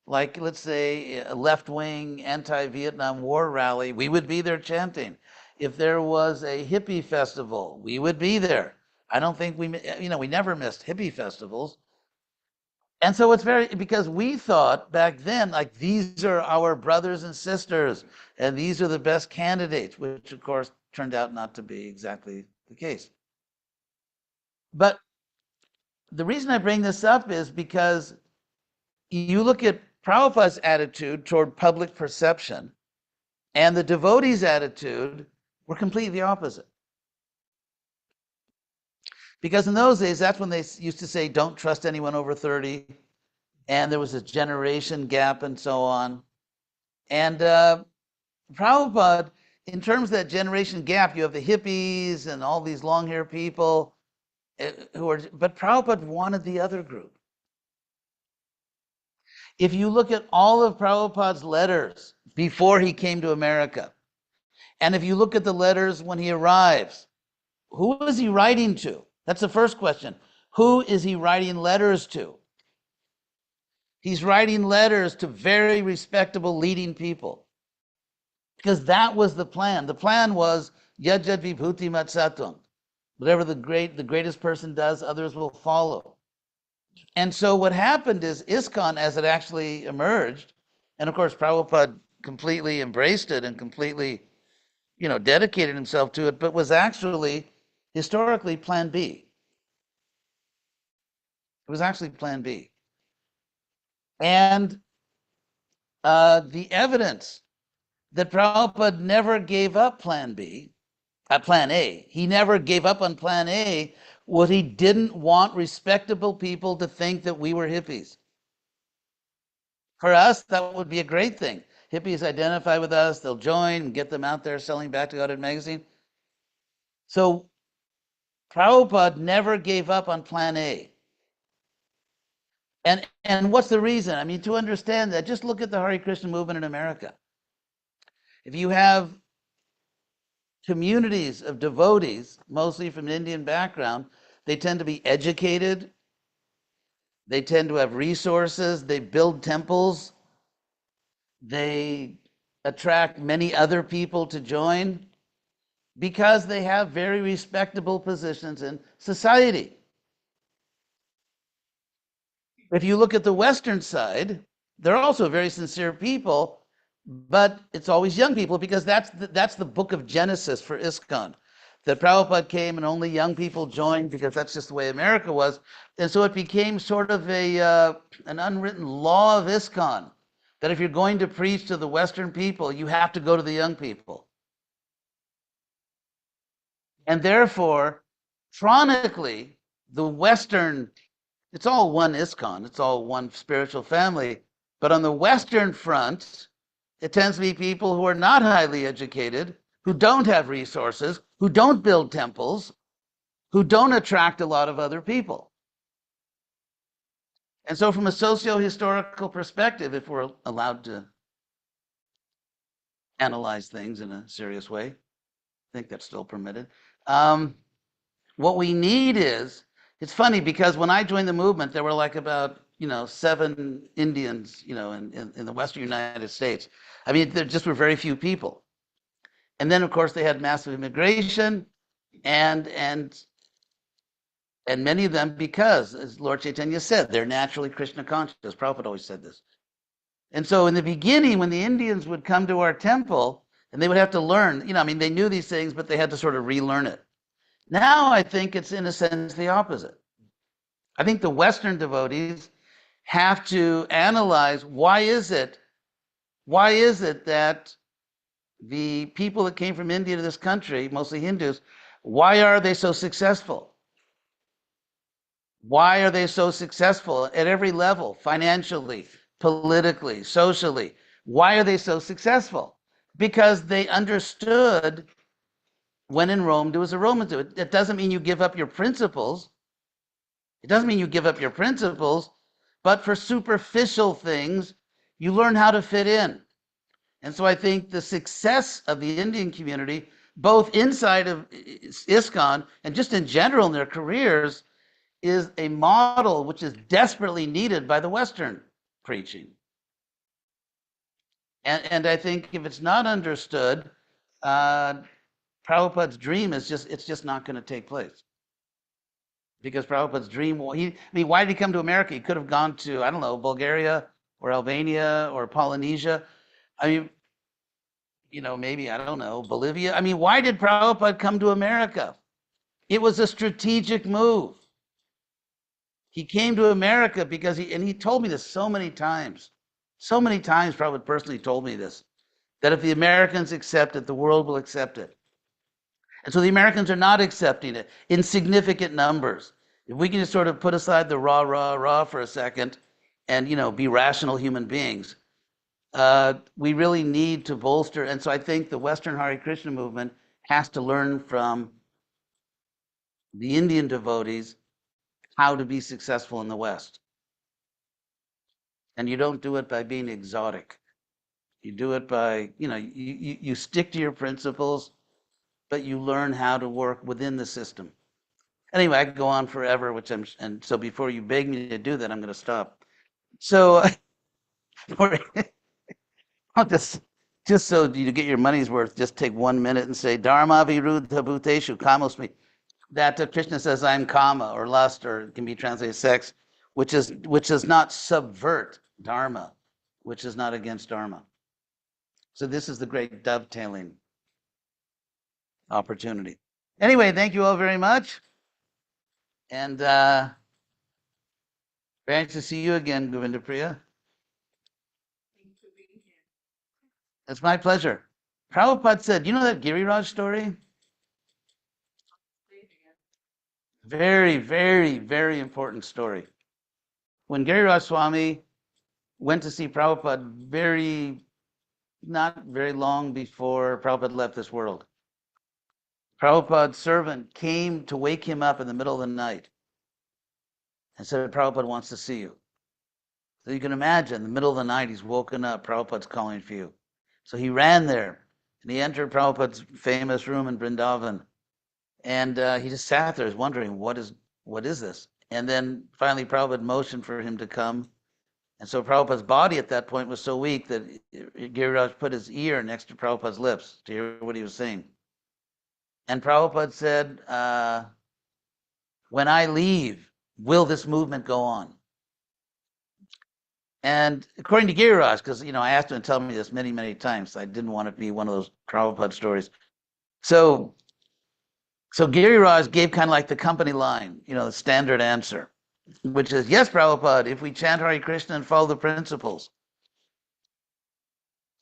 let's say, a left-wing anti-Vietnam War rally, we would be there chanting. If there was a hippie festival, we would be there. I don't think we never missed hippie festivals. And so it's because we thought back then, like, these are our brothers and sisters, and these are the best candidates, which of course turned out not to be exactly the case. But the reason I bring this up is because you look at Prabhupada's attitude toward public perception and the devotees' attitude were completely opposite. Because in those days, that's when they used to say, don't trust anyone over 30. And there was a generation gap and so on. And Prabhupada, in terms of that generation gap, you have the hippies and all these long hair people but Prabhupada wanted the other group. If you look at all of Prabhupada's letters before he came to America, and if you look at the letters when he arrives, who is he writing to? That's the first question. Who is he writing letters to? He's writing letters to very respectable leading people. Because that was the plan. The plan was yad yad vibhuti matsatung. Whatever the greatest person does, others will follow. And so what happened is ISKCON, as it actually emerged, and of course Prabhupada completely embraced it and completely, dedicated himself to it, but was actually historically Plan B. It was actually Plan B. And the evidence that Prabhupada never gave up Plan B, Plan A, he never gave up on Plan A, was he didn't want respectable people to think that we were hippies. For us, that would be a great thing. Hippies identify with us, they'll join and get them out there selling Back to Godhead magazine. So Prabhupada never gave up on Plan A. And what's the reason? I mean, to understand that, just look at the Hare Krishna movement in America. If you have communities of devotees, mostly from an Indian background, they tend to be educated, they tend to have resources, they build temples, they attract many other people to join because they have very respectable positions in society. If you look at the Western side, they're also very sincere people, but it's always young people because that's the book of Genesis for ISKCON. That Prabhupada came and only young people joined because that's just the way America was. And so it became sort of an unwritten law of ISKCON that if you're going to preach to the Western people, you have to go to the young people. And therefore, chronically, the Western, it's all one ISKCON, it's all one spiritual family. But on the Western front, it tends to be people who are not highly educated, who don't have resources, who don't build temples, who don't attract a lot of other people. And so, from a socio-historical perspective, if we're allowed to analyze things in a serious way, I think that's still permitted. What we need is, it's funny because when I joined the movement, there were like about 7 Indians, in the Western United States. I mean, there just were very few people. And then, of course, they had massive immigration, and many of them, because, as Lord Chaitanya said, they're naturally Krishna conscious. Prabhupada always said this. And so in the beginning, when the Indians would come to our temple, and they would have to learn, they knew these things, but they had to sort of relearn it. Now I think it's, in a sense, the opposite. I think the Western devotees have to analyze why is it that the people that came from India to this country, mostly Hindus, why are they so successful? Why are they so successful at every level, financially, politically, socially? Why are they so successful? Because they understood when in Rome, do as the Romans do. It doesn't mean you give up your principles. It doesn't mean you give up your principles, but for superficial things, you learn how to fit in. And so I think the success of the Indian community, both inside of ISKCON and just in general in their careers, is a model which is desperately needed by the Western preaching. And I think if it's not understood, Prabhupada's dream it's just not going to take place. Because Prabhupada's dream, why did he come to America? He could have gone to, I don't know, Bulgaria or Albania or Polynesia. I mean, maybe, I don't know, Bolivia. I mean, why did Prabhupada come to America? It was a strategic move. He came to America because he told me this so many times. So many times, Prabhupada personally told me this, that if the Americans accept it, the world will accept it. And so the Americans are not accepting it in significant numbers. If we can just sort of put aside the rah for a second and, be rational human beings, we really need to bolster. And so I think the Western Hare Krishna movement has to learn from the Indian devotees how to be successful in the West. And you don't do it by being exotic. You do it by, you stick to your principles, but you learn how to work within the system. Anyway, I could go on forever, and so before you beg me to do that, I'm going to stop. So, I'll just so you get your money's worth, just take 1 minute and say, Dharma viruddha bhuteshu kamosmi. That Krishna says, I'm kama, or lust, or it can be translated sex, which does not subvert Dharma, which is not against Dharma. So this is the great dovetailing opportunity. Anyway, thank you all very much. And very nice to see you again, Govinda Priya. Thanks for being here. It's my pleasure. Prabhupada said, you know that Giriraja story? Very, very, very important story. When Giriraja Swami went to see Prabhupada not very long before Prabhupada left this world, Prabhupada's servant came to wake him up in the middle of the night and said, Prabhupada wants to see you. So you can imagine, in the middle of the night, he's woken up, Prabhupada's calling for you. So he ran there, and he entered Prabhupada's famous room in Vrindavan, and he just sat there, wondering, what is this? And then finally Prabhupada motioned for him to come. And so Prabhupada's body at that point was so weak that Giriraj put his ear next to Prabhupada's lips to hear what he was saying. And Prabhupada said, when I leave, will this movement go on? And according to Giriraja, because I asked him to tell me this many, many times, I didn't want it to be one of those Prabhupada stories. So Giriraja gave kind of like the company line, the standard answer, which is, yes, Prabhupada, if we chant Hare Krishna and follow the principles.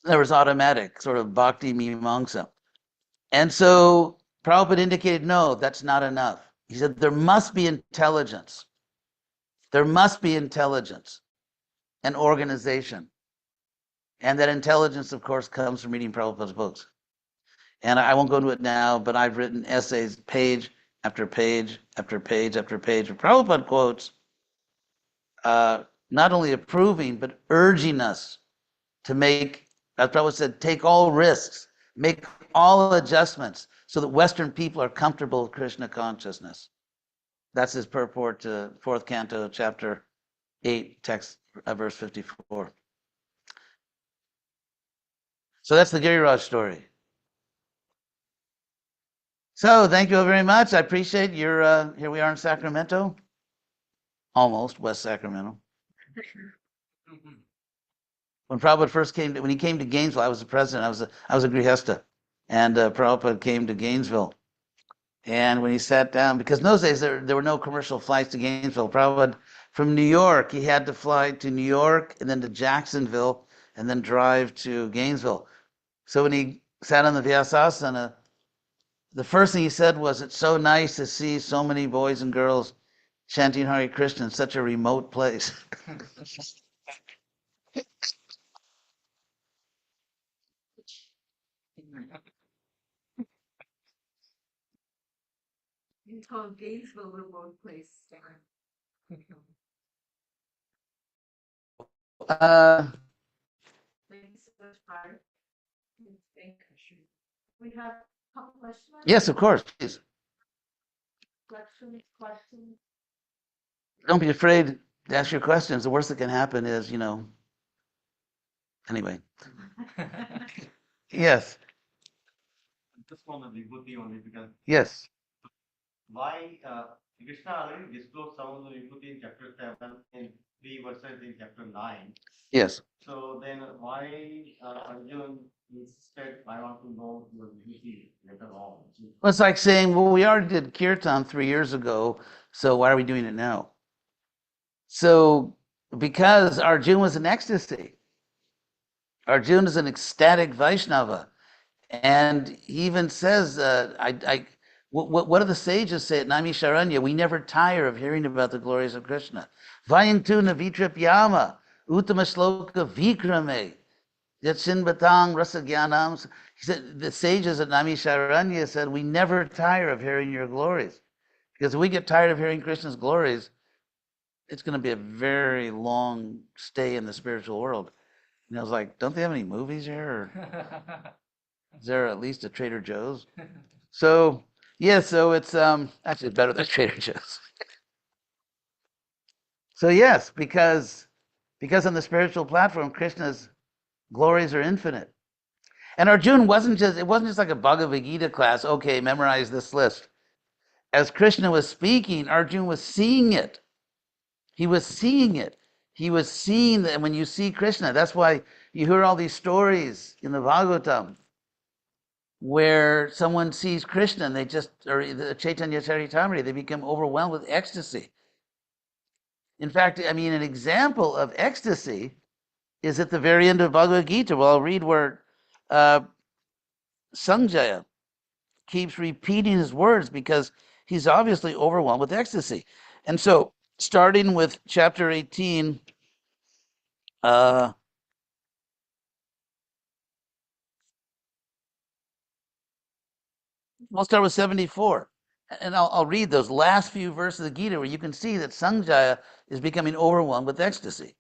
There was automatic sort of bhakti mimamsa. And so Prabhupada indicated, no, that's not enough. He said, there must be intelligence. There must be intelligence and organization. And that intelligence, of course, comes from reading Prabhupada's books. And I won't go into it now, but I've written essays, page after page after page after page of Prabhupada quotes, not only approving, but urging us to make, as Prabhupada said, take all risks, make all adjustments so that Western people are comfortable with Krishna consciousness. That's his purport to 4th Canto, chapter 8, text, verse 54. So that's the Giriraj story. So thank you all very much. I appreciate your, here we are in Sacramento, almost West Sacramento. When Prabhupada first when he came to Gainesville, I was the president. I was a Grihasta, and Prabhupada came to Gainesville. And when he sat down, because in those days there were no commercial flights to Gainesville. Prabhupada from New York, he had to fly to New York and then to Jacksonville and then drive to Gainesville. So when he sat on the Vyasasana, the first thing he said was, "It's so nice to see so many boys and girls chanting Hare Krishna in such a remote place." You told Gainesville a remote place. Thanks so much, Bart. We have a couple questions. Yes, of course. Please. Questions. Don't be afraid to ask your questions. The worst that can happen is, anyway. Yes. Just on the vibhuti only, because Yes. why Krishna already disclosed some of the vibhuti in chapter 7 and 3 verses in chapter 9. Yes. So then why Arjun insisted, I want to know your vibhuti later on? Well, it's like saying, well, we already did kirtan 3 years ago, so why are we doing it now? So, because Arjun was in ecstasy, Arjun is an ecstatic Vaishnava. And he even says, what do the sages say at Nami Sharanya? We never tire of hearing about the glories of Krishna. Vayantuna vitripyama, uttama shloka vikrame, yatsinbatang rasagyanam. He said, the sages at Nami Sharanya said, we never tire of hearing your glories. Because if we get tired of hearing Krishna's glories, it's going to be a very long stay in the spiritual world. And I was like, don't they have any movies here? Or is there at least a Trader Joe's? So, yeah, so it's actually better than Trader Joe's. So, yes, because on the spiritual platform, Krishna's glories are infinite. And Arjuna it wasn't just like a Bhagavad Gita class, okay, memorize this list. As Krishna was speaking, Arjuna was seeing it. He was seeing it. He was seeing that when you see Krishna, that's why you hear all these stories in the Bhagavatam where someone sees Krishna and or the Chaitanya Charitamrita, they become overwhelmed with ecstasy. In fact, I mean, an example of ecstasy is at the very end of Bhagavad Gita. Well, I'll read where Sanjaya keeps repeating his words because he's obviously overwhelmed with ecstasy. And so, starting with chapter 18, we'll start with 74. And I'll read those last few verses of the Gita where you can see that Sanjaya is becoming overwhelmed with ecstasy.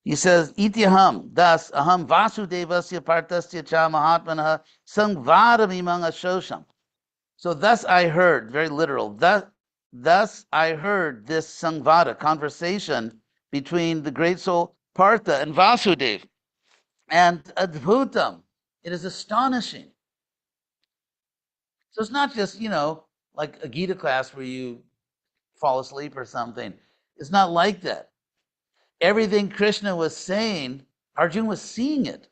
He says, Ityaham, thus, aham vasudevasya partasya cha mahatmanaha sangvadamimang ashosham. So thus I heard, very literal, thus I heard this sangvada, conversation between the great soul Partha and Vasudev. And adbhutam, it is astonishing. So it's not just, like a Gita class where you fall asleep or something. It's not like that. everything Krishna was saying, Arjuna was seeing it.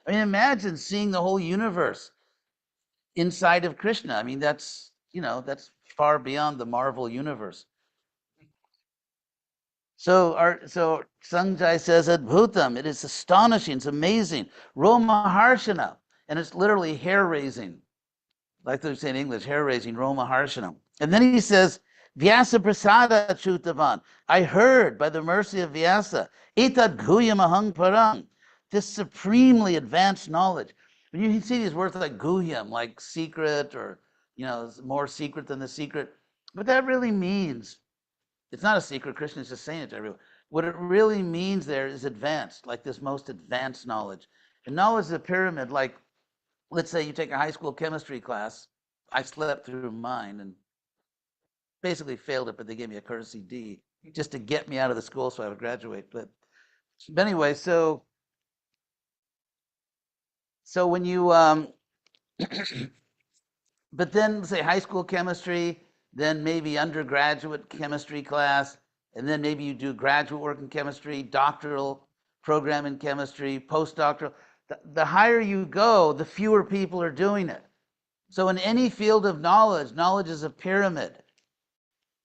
I mean, imagine seeing the whole universe inside of Krishna. I mean, that's far beyond the Marvel universe. So Sanjay says, Adbhutam, it is astonishing, it's amazing. Roma Harshana, and it's literally hair raising. Like they say in English, hair raising, Roma Harshana. And then he says, Vyasa Prasada Chutavan. I heard by the mercy of Vyasa, Etad Guyam Ahang Parang, this supremely advanced knowledge. When you see these words like Guyam, like secret, or more secret than the secret, what that really means, it's not a secret. Krishna is just saying it to everyone. What it really means there is advanced, like this most advanced knowledge. And knowledge is a pyramid. Like, let's say you take a high school chemistry class. I slept through mine and basically failed it, but they gave me a courtesy D just to get me out of the school so I would graduate. But anyway, so when you but then say high school chemistry, then maybe undergraduate chemistry class, and then maybe you do graduate work in chemistry, doctoral program in chemistry, postdoctoral. The higher you go, the fewer people are doing it. So in any field of knowledge, knowledge is a pyramid.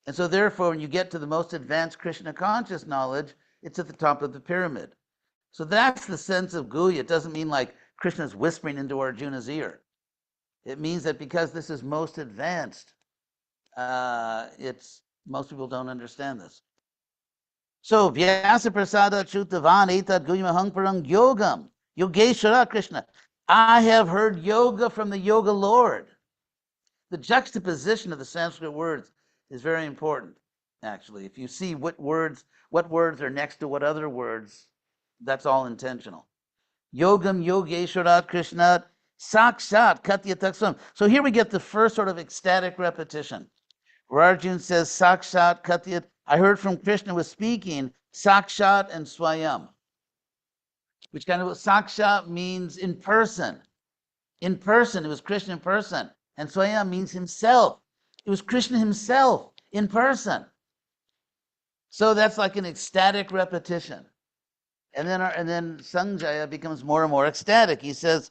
And so therefore, when you get to the most advanced Krishna conscious knowledge, it's at the top of the pyramid. So that's the sense of Guya. It doesn't mean like Krishna's whispering into Arjuna's ear. It means that because this is most advanced, most people don't understand this. So Vyasa Prasada Chutavan Etad Guyamahang Parang Yogam Yogeshwara Krishna. I have heard yoga from the Yoga Lord. The juxtaposition of the Sanskrit words is very important, actually. If you see what words are next to what other words, that's all intentional. Yogam Yogeshwara Krishna Sakshat Katya Taksam. So here we get the first sort of ecstatic repetition, where Arjuna says Sakshat Katya. I heard from Krishna was speaking Sakshat and Swayam, which kind of Sakshat means in person. In person, it was Krishna in person. And Swayam means himself. It was Krishna himself in person. So that's like an ecstatic repetition. And then Sanjaya becomes more and more ecstatic. He says,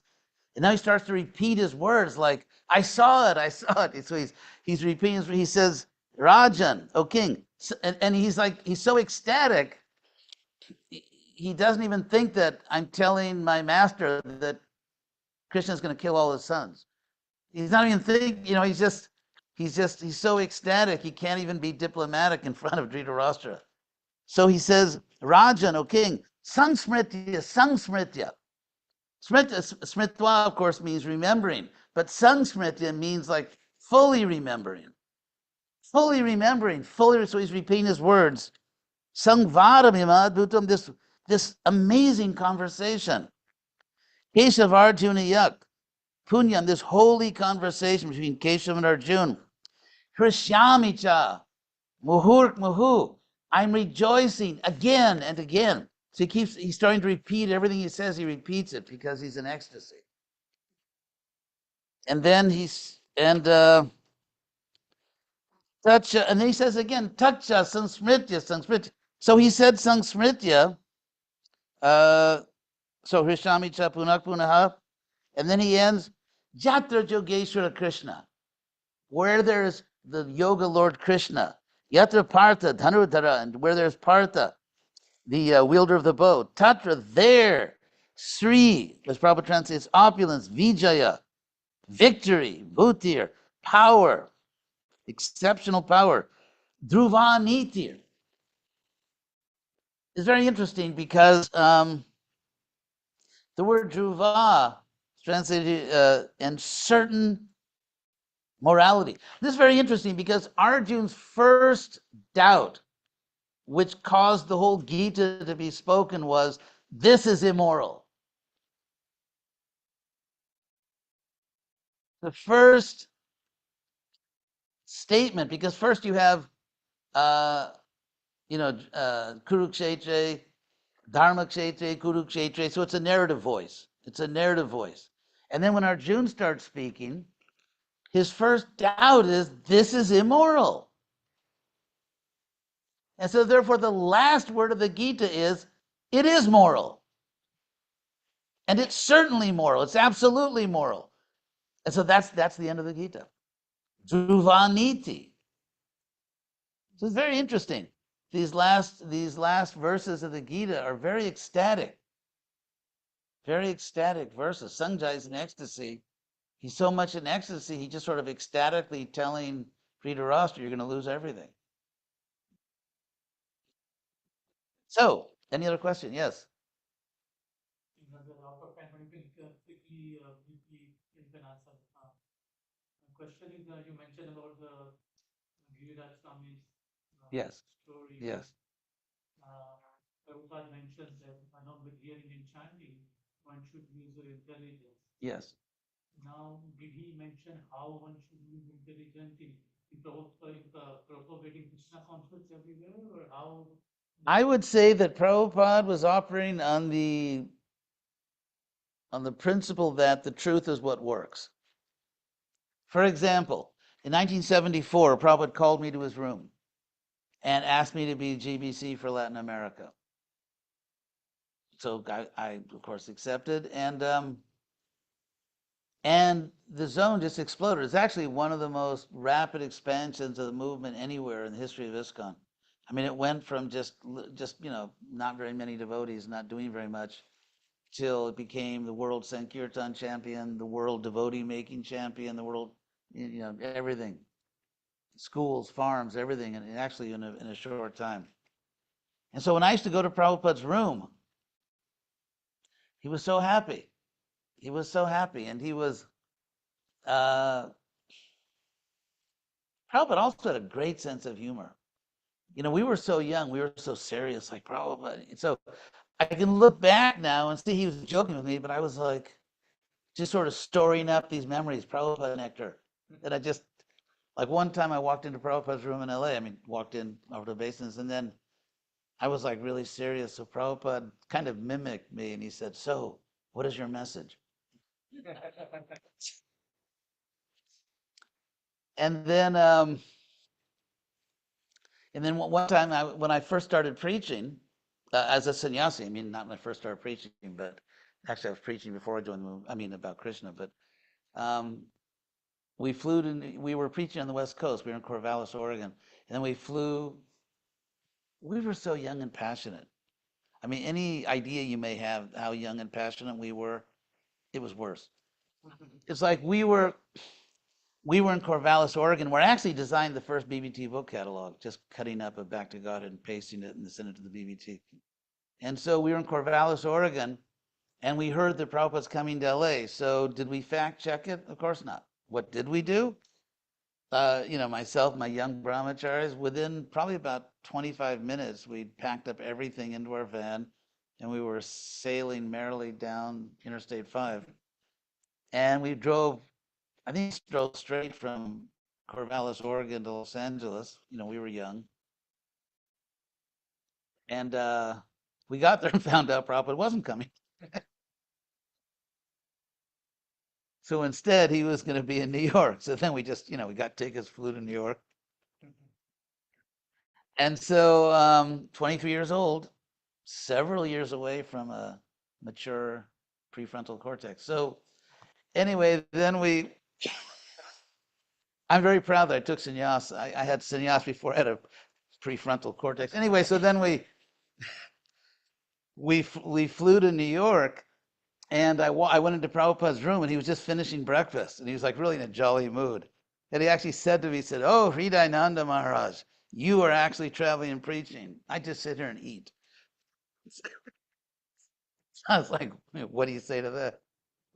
and now he starts to repeat his words like, I saw it, I saw it. So he's repeating, he says, Rajan, O king. And he's so ecstatic, he doesn't even think that I'm telling my master that Krishna's going to kill all his sons. He's not even thinking, he's so ecstatic, he can't even be diplomatic in front of Dhritarashtra. So he says, Rajan, O king, sangsmritya, sangsmritya. Smritva, of course, means remembering, but sangsmritya means like fully remembering. Fully remembering, so he's repeating his words. Sangvaramima adbhutam, this amazing conversation. Keshav Arjuna yak, punyam, this holy conversation between Keshav and Arjuna. Krishyamicha, muhurk muhu, I'm rejoicing again and again. So he's starting to repeat everything he says, he repeats it because he's in ecstasy. And then Tacha, and then he says again, Tacha Sansmritya. So he said Sansmritya, so Hrishami cha punak punaha, and then he ends, Jatra Yogeshwara Krishna, where there's the Yoga Lord Krishna, Yatra Partha Dhanurudhara, and where there's Partha, the wielder of the bow, Tatra, there, Sri, as Prabhupada translates, opulence, Vijaya, victory, Bhutir, power, exceptional power, Dhruva Nitir. It's very interesting because the word Dhruva is translated in certain morality. This is very interesting because Arjuna's first doubt, which caused the whole Gita to be spoken, was, this is immoral. The first statement, because first you have, Kurukshetra, Dharmakshetra, Kurukshetra, so it's a narrative voice. It's a narrative voice. And then when Arjuna starts speaking, his first doubt is, this is immoral. And so therefore the last word of the Gita is, it is moral. And it's certainly moral. It's absolutely moral. And so that's the end of the Gita. Dhruvaniti. So it's very interesting. These last verses of the Gita are very ecstatic verses. Sanjay's in ecstasy. He's so much in ecstasy, he just sort of ecstatically telling Dhritarashtra, you're going to lose everything. So, any other question? Yes. There's a lot of time, but you can quickly, briefly, you can answer. The question is, you mentioned about the Giriraja Swami's Yes. story. Yes. Prabhupada mentions that along with hearing and chanting, one should use your intelligence. Yes. Now, did he mention how one should use intelligence in propagating Krishna consciousness everywhere, or how? I would say that Prabhupada was operating on the principle that the truth is what works. For example, in 1974, Prabhupada called me to his room and asked me to be GBC for Latin America. So I of course accepted, and the zone just exploded. It's actually one of the most rapid expansions of the movement anywhere in the history of ISKCON. I mean, it went from just not very many devotees, not doing very much, till it became the world Sankirtan champion, the world devotee making champion, the world, everything, schools, farms, everything, and actually in a short time. And so when I used to go to Prabhupada's room, he was so happy. He was so happy, and he was. Prabhupada also had a great sense of humor. We were so young, we were so serious, like Prabhupada. So I can look back now and see he was joking with me, but I was like, just sort of storing up these memories, Prabhupada nectar. That I just, like one time I walked into Prabhupada's room in LA, walked in over the basins, and then I was like really serious. So Prabhupada kind of mimicked me and he said, so what is your message? And then one time when I first started preaching as a sannyasi, not when I first started preaching, but actually I was preaching before I joined the movement, about Krishna, but we were preaching on the West Coast. We were in Corvallis, Oregon. And then we were so young and passionate. Any idea you may have how young and passionate we were, it was worse. It's like we were in Corvallis, Oregon, where I actually designed the first BBT book catalog, just cutting up a Back to God and pasting it and sending it to the BBT. And so we were in Corvallis, Oregon, and we heard that Prabhupada's coming to LA. So did we fact check it? Of course not. What did we do? Myself, my young brahmacharis, within probably about 25 minutes, we'd packed up everything into our van and we were sailing merrily down Interstate 5. And we drove straight from Corvallis, Oregon to Los Angeles. We were young. And we got there and found out Prabhupada wasn't coming. So instead, he was going to be in New York. So then we just, we got tickets, flew to New York. And so 23 years old, several years away from a mature prefrontal cortex. So anyway, then I'm very proud that I took sannyas. I had sannyas before I had a prefrontal cortex. Anyway, so then we flew to New York, and I went into Prabhupada's room, and he was just finishing breakfast, and he was like really in a jolly mood. And he actually said to me, he said, "Oh, Hridayananda Maharaj, you are actually traveling and preaching. I just sit here and eat." I was like, what do you say to that?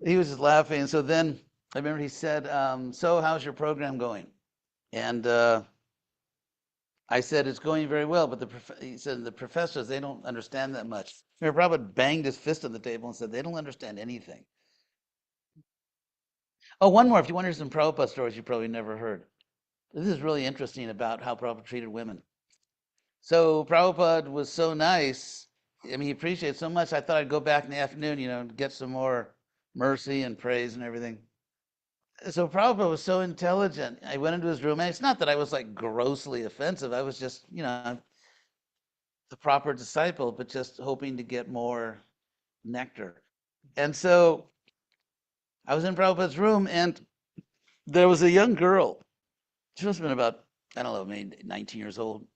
He was just laughing. And so then I remember he said, so how's your program going? And I said, it's going very well. But he said, the professors, they don't understand that much. Remember, Prabhupada banged his fist on the table and said, they don't understand anything. Oh, one more. If you want to hear some Prabhupada stories you probably never heard. This is really interesting about how Prabhupada treated women. So Prabhupada was so nice. He appreciated so much. I thought I'd go back in the afternoon, get some more mercy and praise and everything. So Prabhupada was so intelligent. I went into his room, and it's not that I was like grossly offensive. I was just, the proper disciple, but just hoping to get more nectar. And so I was in Prabhupada's room, and there was a young girl. She must have been about, I don't know, maybe 19 years old.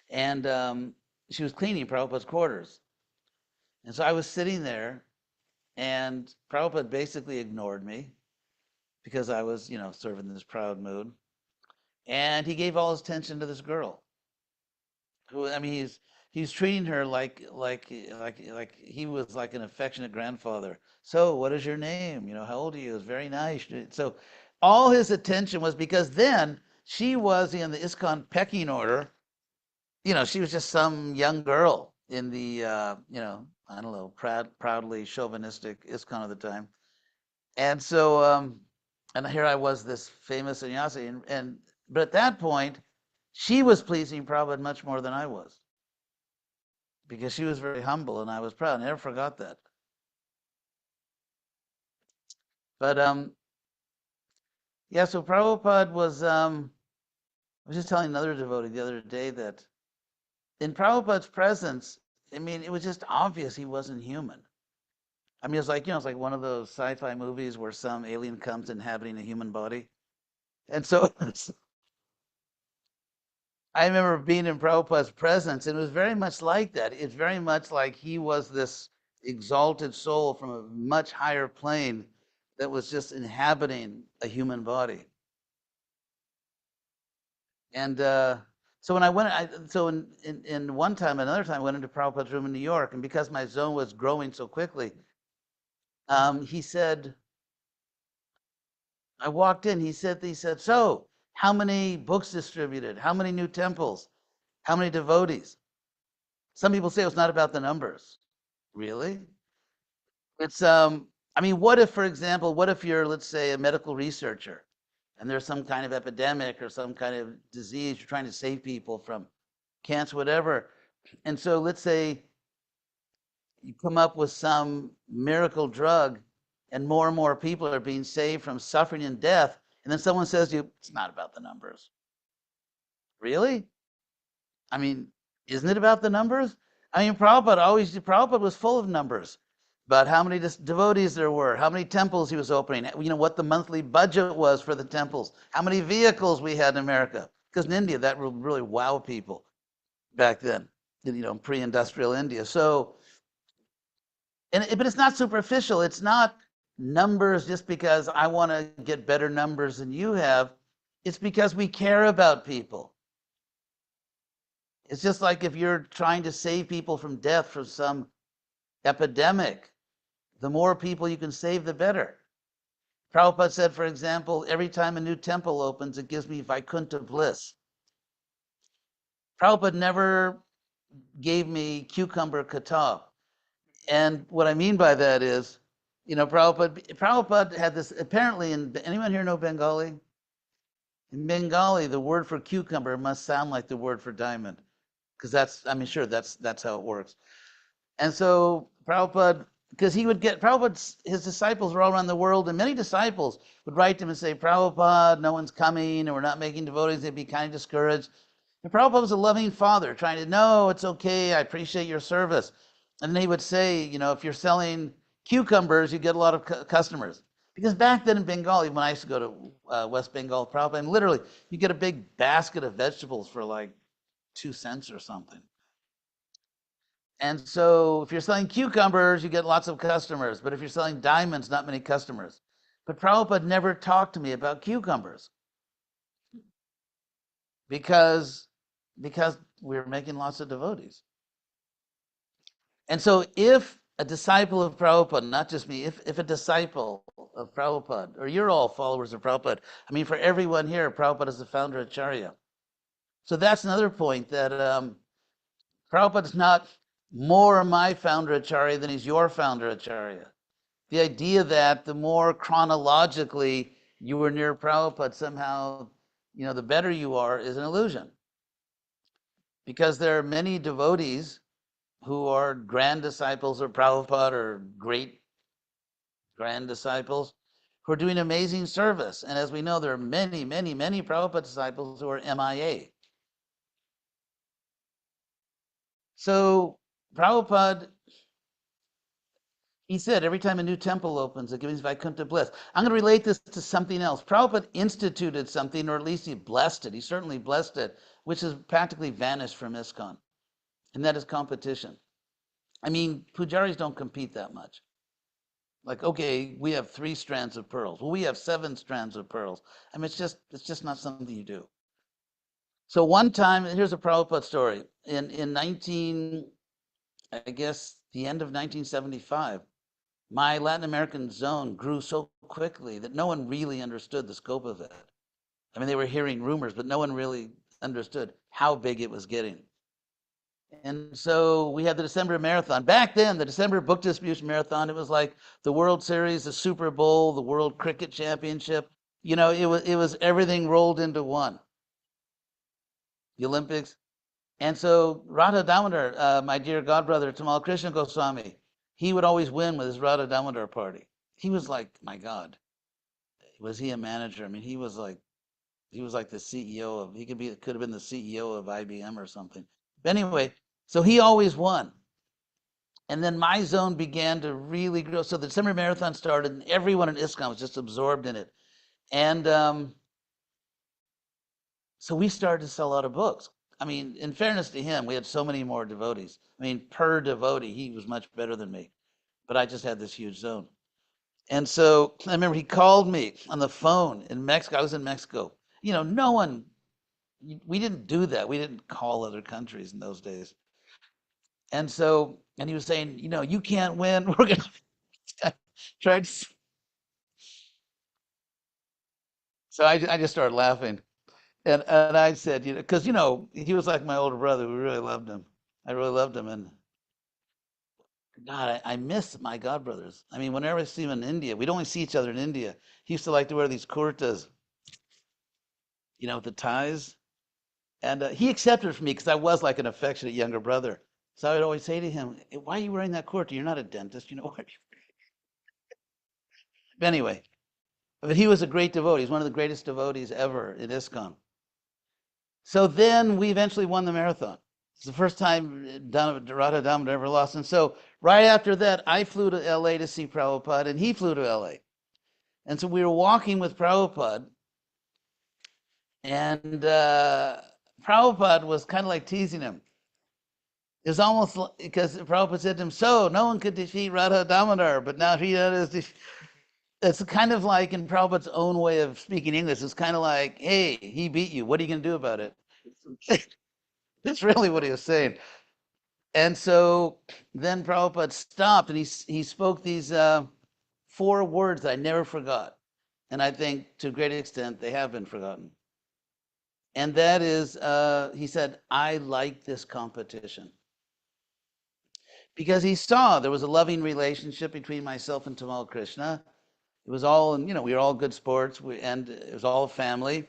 And she was cleaning Prabhupada's quarters. And so I was sitting there, and Prabhupada basically ignored me because I was, sort of in this proud mood. And he gave all his attention to this girl, who, I mean, he's treating her like he was like an affectionate grandfather. So, what is your name? How old are you? It's very nice. So, all his attention was because then she was in the ISKCON pecking order. She was just some young girl in the, I don't know, proudly chauvinistic ISKCON of the time. And so, and here I was, this famous sannyasi, but at that point, she was pleasing Prabhupada much more than I was, because she was very humble and I was proud. I never forgot that. But yeah, so Prabhupada was, I was just telling another devotee the other day that in Prabhupada's presence, I mean, it was just obvious he wasn't human. I mean, it's like, it's like one of those sci-fi movies where some alien comes inhabiting a human body. And so I remember being in Prabhupada's presence, and it was very much like that. It's very much like he was this exalted soul from a much higher plane that was just inhabiting a human body. And so when I went, in one time, another time, I went into Prabhupada's room in New York, and because my zone was growing so quickly, he said, I walked in, he said, so how many books distributed? How many new temples? How many devotees? Some people say it's not about the numbers. Really? It's I mean, what if, for example, what if you're, let's say, a medical researcher and there's some kind of epidemic or some kind of disease, you're trying to save people from cancer, whatever. And so let's say you come up with some miracle drug and more people are being saved from suffering and death, and then someone says to you, it's not about the numbers. Really? I mean, isn't it about the numbers? I mean, Prabhupada was full of numbers about how many devotees there were, how many temples he was opening, what the monthly budget was for the temples, how many vehicles we had in America. Because in India, that would really wow people back then, pre-industrial India. So, but it's not superficial. It's not numbers just because I want to get better numbers than you have. It's because we care about people. It's just like if you're trying to save people from death from some epidemic, the more people you can save, the better. Prabhupada said, for example, every time a new temple opens, it gives me Vaikuntha bliss. Prabhupada never gave me cucumber kata. And what I mean by that is, Prabhupada had this, apparently, anyone here know Bengali? In Bengali, the word for cucumber must sound like the word for diamond, because that's how it works. And so Prabhupada, because his disciples were all around the world, and many disciples would write to him and say, Prabhupada, no one's coming, or we're not making devotees, they'd be kind of discouraged. And Prabhupada was a loving father, trying to, no, it's okay, I appreciate your service. And then he would say, if you're selling cucumbers, you get a lot of customers. Because back then in Bengali, when I used to go to West Bengal, Prabhupada, and literally, you get a big basket of vegetables for like 2 cents or something. And so if you're selling cucumbers, you get lots of customers. But if you're selling diamonds, not many customers. But Prabhupada never talked to me about cucumbers because we were making lots of devotees. And so if a disciple of Prabhupada, not just me, if a disciple of Prabhupada, or you're all followers of Prabhupada, I mean, for everyone here, Prabhupada is the founder of Acharya. So that's another point, that Prabhupada is not more my founder Acharya than he's your founder Acharya. The idea that the more chronologically you were near Prabhupada, somehow, the better you are, is an illusion. Because there are many devotees who are grand disciples of Prabhupada or great grand disciples who are doing amazing service. And as we know, there are many Prabhupada disciples who are MIA. So Prabhupada, he said, every time a new temple opens, it gives Vaikuntha bliss. I'm going to relate this to something else. Prabhupada instituted something, or at least he blessed it. He certainly blessed it, which has practically vanished from ISKCON, and that is competition. I mean, pujaris don't compete that much. Like, okay, we have 3 strands of pearls. Well, we have 7 strands of pearls. I mean, it's just not something you do. So one time, here's a Prabhupada story. In 19, I guess the end of 1975, my Latin American zone grew so quickly that no one really understood the scope of it. I mean, they were hearing rumors, but no one really understood how big it was getting. And so we had the December Marathon. Back then, the December Book Distribution Marathon, it was like the World Series, the Super Bowl, the World Cricket Championship. You know, it was everything rolled into one. The Olympics. And so Radha Damodar, my dear godbrother Tamal Krishna Goswami, he would always win with his Radha Damodar party. He was like, my God, was he a manager? I mean, he was like the CEO of, could have been the CEO of IBM or something. But anyway, so he always won. And then my zone began to really grow. So the December Marathon started, and everyone in ISKCON was just absorbed in it. And so we started to sell a lot of books. I mean, in fairness to him, we had so many more devotees. I mean, per devotee, he was much better than me. But I just had this huge zone. And so I remember he called me on the phone in Mexico. I was in Mexico. You know, no one, we didn't do that. We didn't call other countries in those days. And so, and he was saying, you know, you can't win. We're going to try to. So I just started laughing. And I said, you know, because, you know, he was like my older brother. We really loved him. I really loved him. And God, I miss my godbrothers. I mean, whenever I see him in India, we'd only see each other in India. He used to like to wear these kurtas, you know, with the ties. And he accepted it from me because I was like an affectionate younger brother. So I would always say to him, why are you wearing that kurta? You're not a dentist, you know. But anyway, but he was a great devotee. He's one of the greatest devotees ever in ISKCON. So then we eventually won the marathon. It's the first time Radha Damodar ever lost. And so right after that, I flew to LA to see Prabhupada, and he flew to LA. And so we were walking with Prabhupada, and Prabhupada was kind of like teasing him. It was almost because Prabhupada said to him, so no one could defeat Radha Damodar, but now he does. It's kind of like in Prabhupada's own way of speaking English. It's kind of like, hey, he beat you. What are you going to do about it? That's really what he was saying. And so then Prabhupada stopped and he spoke these 4 words that I never forgot. And I think to a great extent they have been forgotten. And that is, he said, I like this competition. Because he saw there was a loving relationship between myself and Tamal Krishna. It was all, you know, we were all good sports, and it was all family.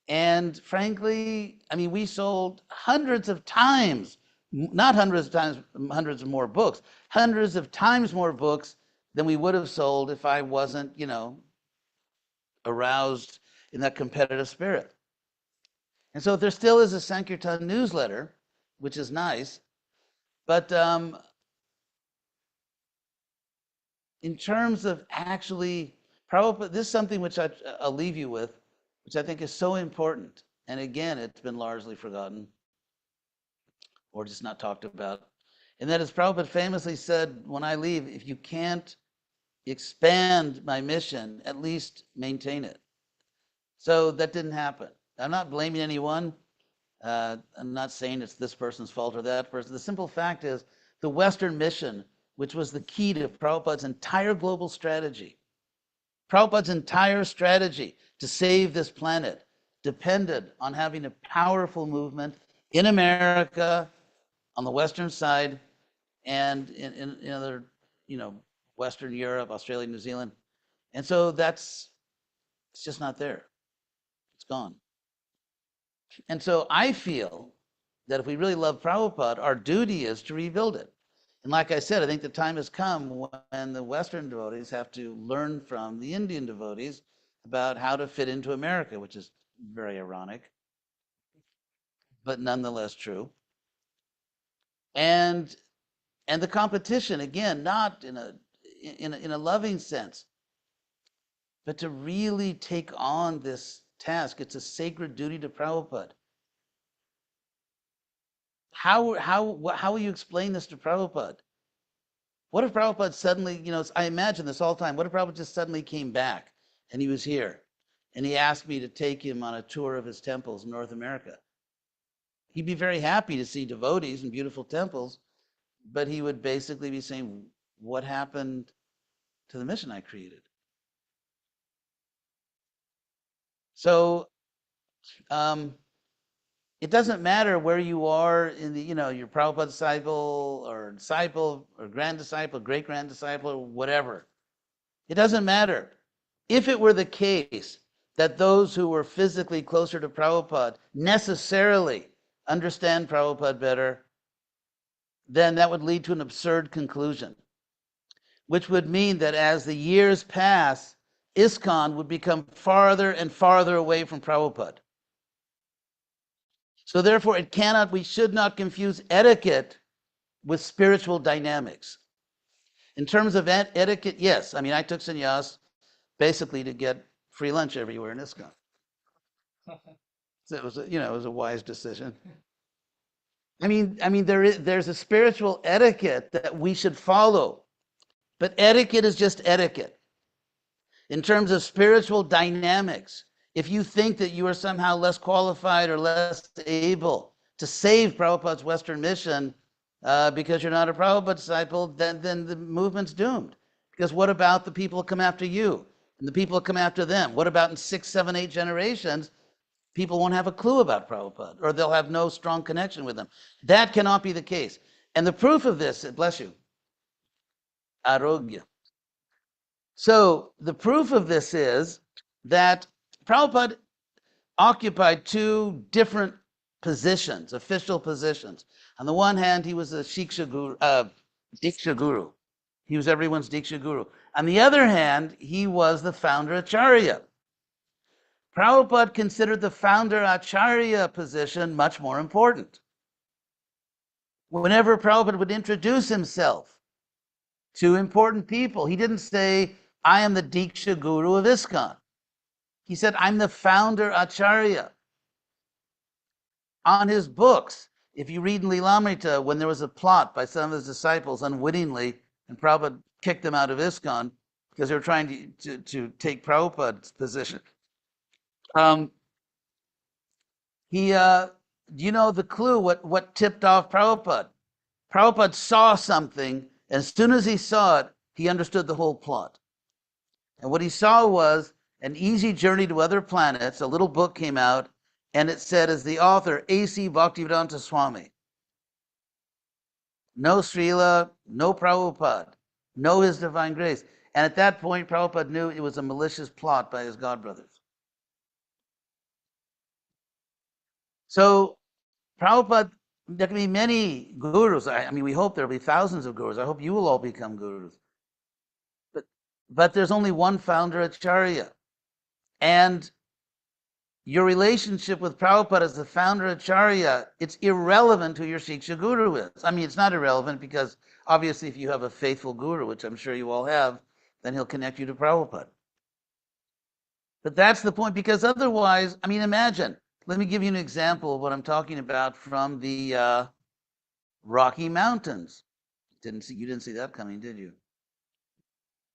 And frankly, I mean, we sold hundreds of times, not hundreds of times, hundreds of more books, hundreds of times more books than we would have sold if I wasn't, you know, aroused in that competitive spirit. And so there still is a Sankirtan newsletter, which is nice. But in terms of actually, Prabhupada, this is something which I'll leave you with, which I think is so important. And again, it's been largely forgotten or just not talked about. And that, as Prabhupada famously said, when I leave, if you can't expand my mission, at least maintain it. So that didn't happen. I'm not blaming anyone. I'm not saying it's this person's fault or that person. The simple fact is the Western mission, which was the key to Prabhupada's entire global strategy, Prabhupada's entire strategy to save this planet depended on having a powerful movement in America, on the Western side, and in other, you know, Western Europe, Australia, New Zealand. And so it's just not there. It's gone. And so I feel that if we really love Prabhupada, our duty is to rebuild it. And like I said, I think the time has come when the Western devotees have to learn from the Indian devotees about how to fit into America, which is very ironic, but nonetheless true. and the competition, again, not in a loving sense, but to really take on this task. It's a sacred duty to Prabhupada. How will you explain this to Prabhupada? What if Prabhupada suddenly, I imagine this all the time, what if Prabhupada just suddenly came back and he was here and he asked me to take him on a tour of his temples in North America? He'd be very happy to see devotees and beautiful temples, but he would basically be saying, what happened to the mission I created? So it doesn't matter where you are in the, your Prabhupada disciple or grand disciple, great grand disciple, or whatever. It doesn't matter. If it were the case that those who were physically closer to Prabhupada necessarily understand Prabhupada better, then that would lead to an absurd conclusion, which would mean that as the years pass, ISKCON would become farther and farther away from Prabhupada. So therefore, we should not confuse etiquette with spiritual dynamics. In terms of etiquette, yes. I mean, I took sannyas basically to get free lunch everywhere in ISKCON. So it was, it was a wise decision. I mean, there's a spiritual etiquette that we should follow, but etiquette is just etiquette. In terms of spiritual dynamics, if you think that you are somehow less qualified or less able to save Prabhupada's Western mission because you're not a Prabhupada disciple, then the movement's doomed. Because what about the people who come after you and the people who come after them? What about in 6, 7, 8 generations? People won't have a clue about Prabhupada, or they'll have no strong connection with them. That cannot be the case. And the proof of this, bless you, arogya. So the proof of this is that Prabhupada occupied two different positions, official positions. On the one hand, he was a Diksha Guru. He was everyone's Diksha Guru. On the other hand, he was the founder Acharya. Prabhupada considered the founder Acharya position much more important. Whenever Prabhupada would introduce himself to important people, he didn't say, I am the Diksha Guru of ISKCON. He said, I'm the founder Acharya. On his books, if you read in Lilamrita, when there was a plot by some of his disciples unwittingly, and Prabhupada kicked them out of ISKCON because they were trying to take Prabhupada's position. Do you know the clue, what tipped off Prabhupada? Prabhupada saw something, and as soon as he saw it, he understood the whole plot. And what he saw was An Easy Journey to Other Planets. A little book came out, and it said, as the author, A.C. Bhaktivedanta Swami. No Srila, no Prabhupada, no His Divine Grace. And at that point, Prabhupada knew it was a malicious plot by his godbrothers. So Prabhupada, there can be many gurus. I mean, we hope there will be thousands of gurus. I hope you will all become gurus. But there's only one founder Acharya. And your relationship with Prabhupada as the founder Acharya, it's irrelevant who your Shiksha Guru is. I mean, it's not irrelevant because obviously if you have a faithful guru, which I'm sure you all have, then he'll connect you to Prabhupada. But that's the point, because otherwise, I mean, imagine, let me give you an example of what I'm talking about from the Rocky Mountains. You didn't see that coming, did you?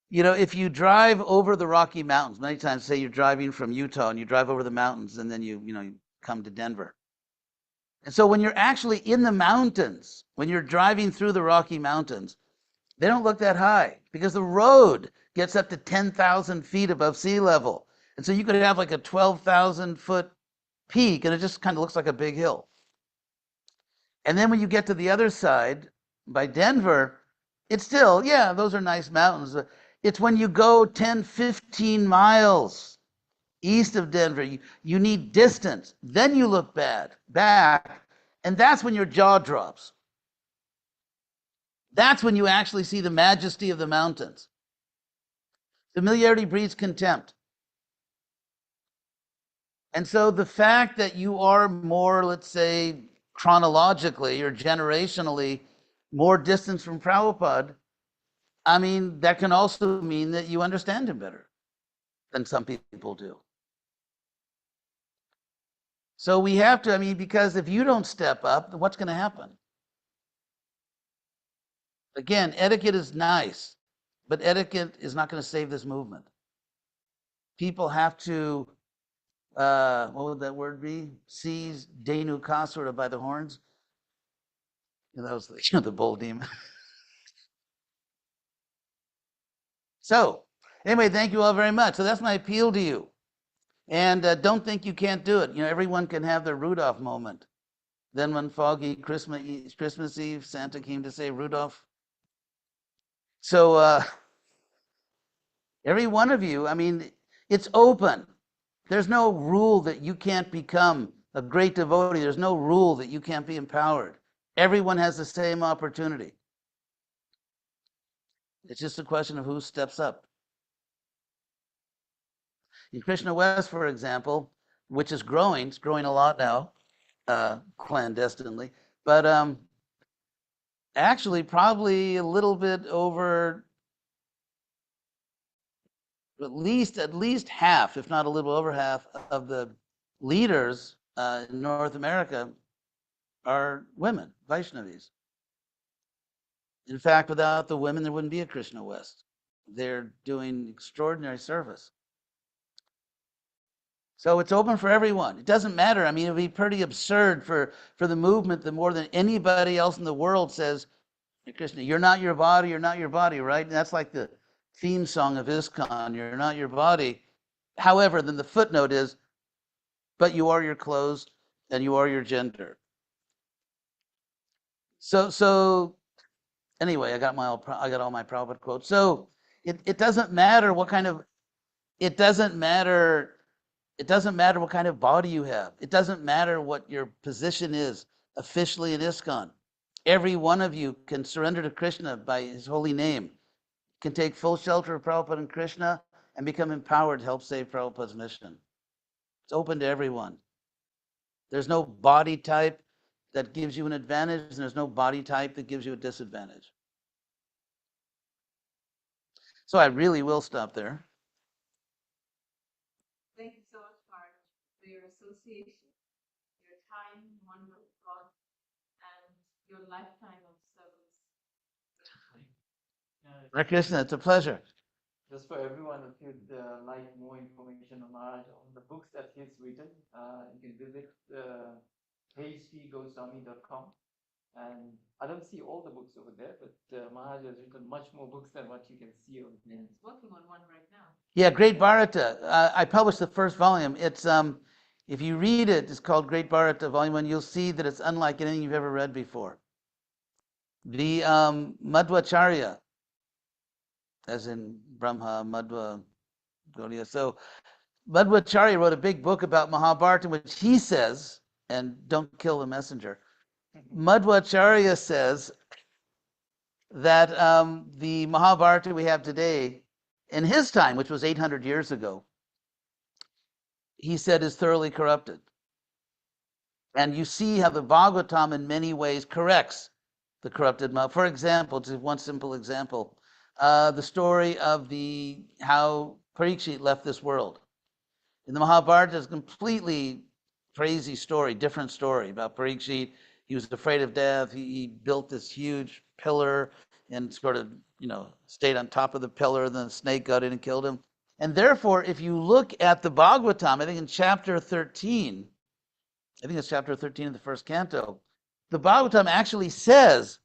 You know, if you drive over the Rocky Mountains, many times, say you're driving from Utah and you drive over the mountains and then you come to Denver. And so when you're actually in the mountains, when you're driving through the Rocky Mountains, they don't look that high because the road gets up to 10,000 feet above sea level. And so you could have like a 12,000 foot peak and it just kind of looks like a big hill. And then when you get to the other side by Denver, it's still, yeah, those are nice mountains. It's when you go 10, 15 miles east of Denver, you need distance. Then you look back, and that's when your jaw drops. That's when you actually see the majesty of the mountains. Familiarity breeds contempt. And so the fact that you are more, let's say, chronologically or generationally more distance from Prabhupada, I mean, that can also mean that you understand him better than some people do. So we have to, I mean, because if you don't step up, what's going to happen? Again, etiquette is nice, but etiquette is not going to save this movement. People have to, what would that word be? Seize Denu Kasura by the horns. That was the bull demon. So, anyway, thank you all very much. So that's my appeal to you. And don't think you can't do it. Everyone can have their Rudolph moment. Then one foggy Christmas Eve, Santa came to say, Rudolph. So every one of you, I mean, it's open. There's no rule that you can't become a great devotee. There's no rule that you can't be empowered. Everyone has the same opportunity. It's just a question of who steps up. In Krishna West, for example, which is growing, it's growing a lot now, clandestinely, but actually probably a little bit over at least half, if not a little over half, of the leaders in North America are women, Vaishnavis. In fact, without the women, there wouldn't be a Krishna West. They're doing extraordinary service. So it's open for everyone. It doesn't matter. I mean, it would be pretty absurd for the movement that more than anybody else in the world says, Krishna, you're not your body, right? And that's like the theme song of ISKCON, you're not your body. However, then the footnote is, but you are your clothes and you are your gender. So anyway, I got all my Prabhupada quotes. So it doesn't matter what kind of, it doesn't matter what kind of body you have. It doesn't matter what your position is officially in ISKCON. Every one of you can surrender to Krishna by his holy name, can take full shelter of Prabhupada and Krishna, and become empowered to help save Prabhupada's mission. It's open to everyone. There's no body type that gives you an advantage, and there's no body type that gives you a disadvantage. So I really will stop there. Thank you so much, Mark, for your association, your time, wonder of God, and your lifetime of service. Hare Krishna, it's a pleasure. Just for everyone, if you'd like more information on Maharaj, on the books that he's written, you can visit H.D.Goswami.com. And I don't see all the books over there, but Maharaj has written much more books than what you can see over there. He's working on one right now. Yeah, Great Bharata. I published the first volume. It's if you read it, it's called Great Bharata, Volume 1. You'll see that it's unlike anything you've ever read before. The Madhvacharya, as in Brahma, Madhva, Gaudiya. So Madhvacharya wrote a big book about Mahabharata, in which he says, and don't kill the messenger, Madhvacharya says that the Mahabharata we have today, in his time, which was 800 years ago, he said is thoroughly corrupted. And you see how the Bhagavatam in many ways corrects the corrupted Mahabharata. For example, just one simple example, the story of how Parikshit left this world. In the Mahabharata, it's a completely crazy story, different story about Parikshit. He was afraid of death. He built this huge pillar and sort of, stayed on top of the pillar. And then a snake got in and killed him. And therefore, if you look at the Bhagavatam, I think in chapter 13, it's chapter 13 of the first canto, the Bhagavatam actually says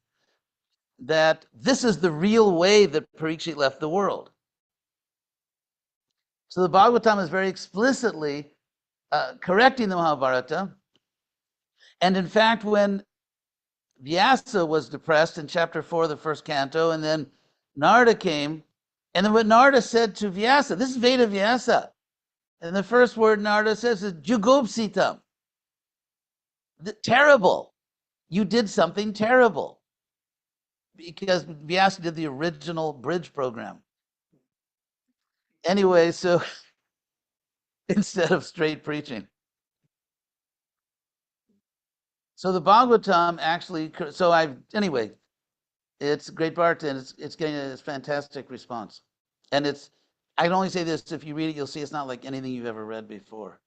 that this is the real way that Parikshit left the world. So the Bhagavatam is very explicitly correcting the Mahabharata. And in fact, when Vyasa was depressed in chapter 4 of the first canto, and then Narada came, and then what Narada said to Vyasa, this is Veda Vyasa, and the first word Narada says is Jugopsitam. Terrible. You did something terrible. Because Vyasa did the original bridge program. Anyway, so instead of straight preaching. So the Bhagavatam actually, so anyway, it's Great Bharata, and it's getting a fantastic response. And I can only say this, if you read it, you'll see it's not like anything you've ever read before.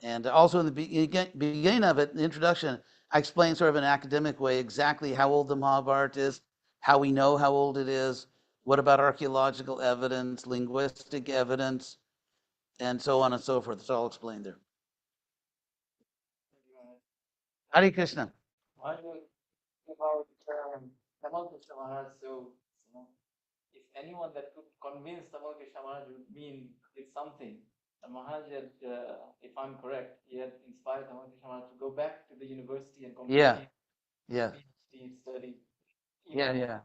And also in the beginning of it, the introduction, I explain sort of in an academic way exactly how old the Mahabharata is, how we know how old it is, what about archaeological evidence, linguistic evidence, and so on and so forth. It's all explained there. Hare Krishna. I know about Tamal Krishna Maharaj, so if anyone that could convince Tamal Krishna Maharaj would mean it's something. The Maharaj had, if I'm correct, he had inspired Tamal Krishna Maharaj to go back to the university and complete Yeah. PhD study. Yeah.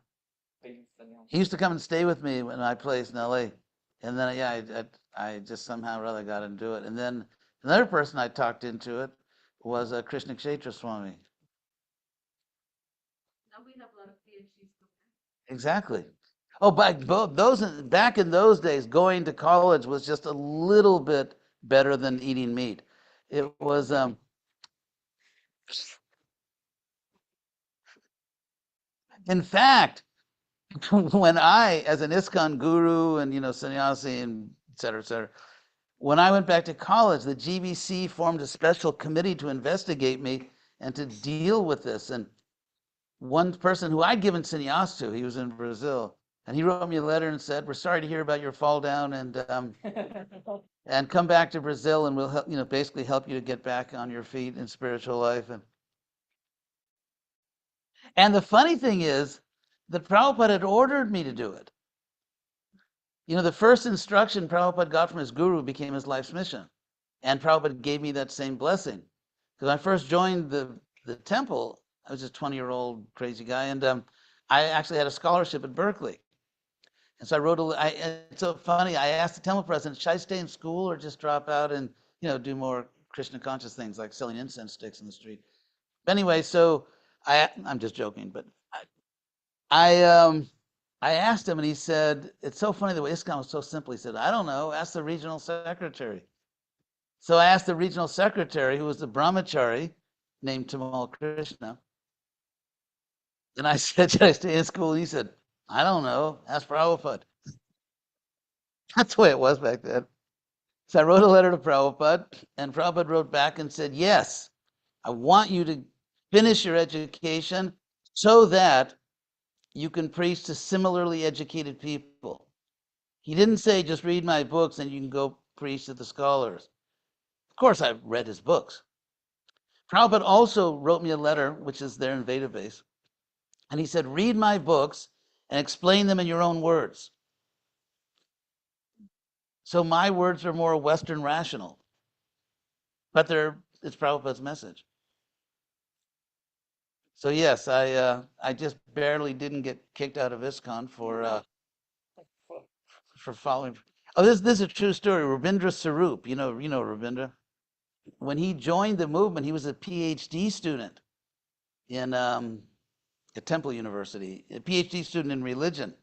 Things and, He used to come and stay with me in my place in LA. And then, I just somehow or other got into it. And then another person I talked into it was Krishna Kshetra Swami. Now we have a lot of PhDs. Exactly. Oh, back in those days, going to college was just a little bit better than eating meat. It was, in fact, when I, as an ISKCON guru and sannyasi and et cetera, when I went back to college, the GBC formed a special committee to investigate me and to deal with this. And one person who I'd given sannyas to, he was in Brazil, and he wrote me a letter and said, "We're sorry to hear about your fall down, and come back to Brazil, and we'll help, basically help you to get back on your feet in spiritual life." And the funny thing is that Prabhupada had ordered me to do it. The first instruction Prabhupada got from his guru became his life's mission. And Prabhupada gave me that same blessing. Because when I first joined the temple, I was just a 20-year-old crazy guy, and I actually had a scholarship at Berkeley. And so I wrote it's so funny, I asked the temple president, should I stay in school or just drop out and, do more Krishna conscious things like selling incense sticks in the street? But anyway, so I'm just joking, but I asked him, and he said, it's so funny the way ISKCON was so simple. He said, I don't know, ask the regional secretary. So I asked the regional secretary, who was the brahmachari named Tamal Krishna, and I said, should I stay in school? And he said, I don't know, ask Prabhupada. That's the way it was back then. So I wrote a letter to Prabhupada, and Prabhupada wrote back and said, yes, I want you to finish your education so that you can preach to similarly educated people. He didn't say just read my books and you can go preach to the scholars. Of course, I've read his books. Prabhupada also wrote me a letter, which is there in database, and he said, read my books and explain them in your own words. So my words are more Western rational, but it's Prabhupada's message. So yes, I just barely didn't get kicked out of ISKCON for following. Oh, this is a true story. Rabindra Sarup, you know Rabindra. When he joined the movement, he was a PhD student in at Temple University, a PhD student in religion.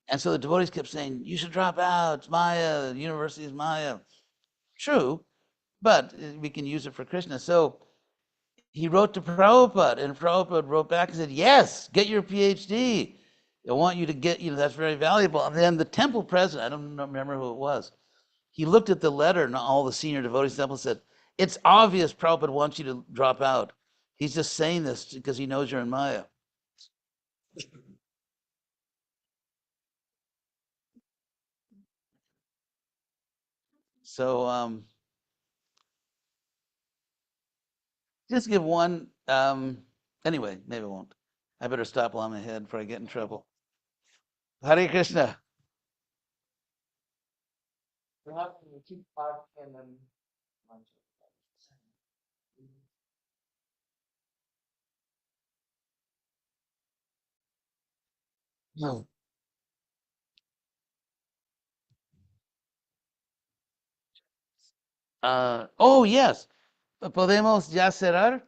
And so the devotees kept saying, you should drop out, it's Maya, the university is Maya. True, but we can use it for Krishna. So he wrote to Prabhupada, and Prabhupada wrote back and said, yes, get your PhD. I want you to get, that's very valuable. And then the temple president, I don't remember who it was, he looked at the letter, and all the senior devotees in the temple said, it's obvious Prabhupada wants you to drop out. He's just saying this because he knows you're in Maya. So just give one, anyway, maybe I won't. I better stop while I'm ahead before I get in trouble. Hare Krishna. we have to keep part and then No. Oh, yes. ¿Podemos ya cerrar?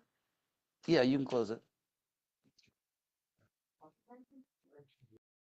Yeah, you can close it.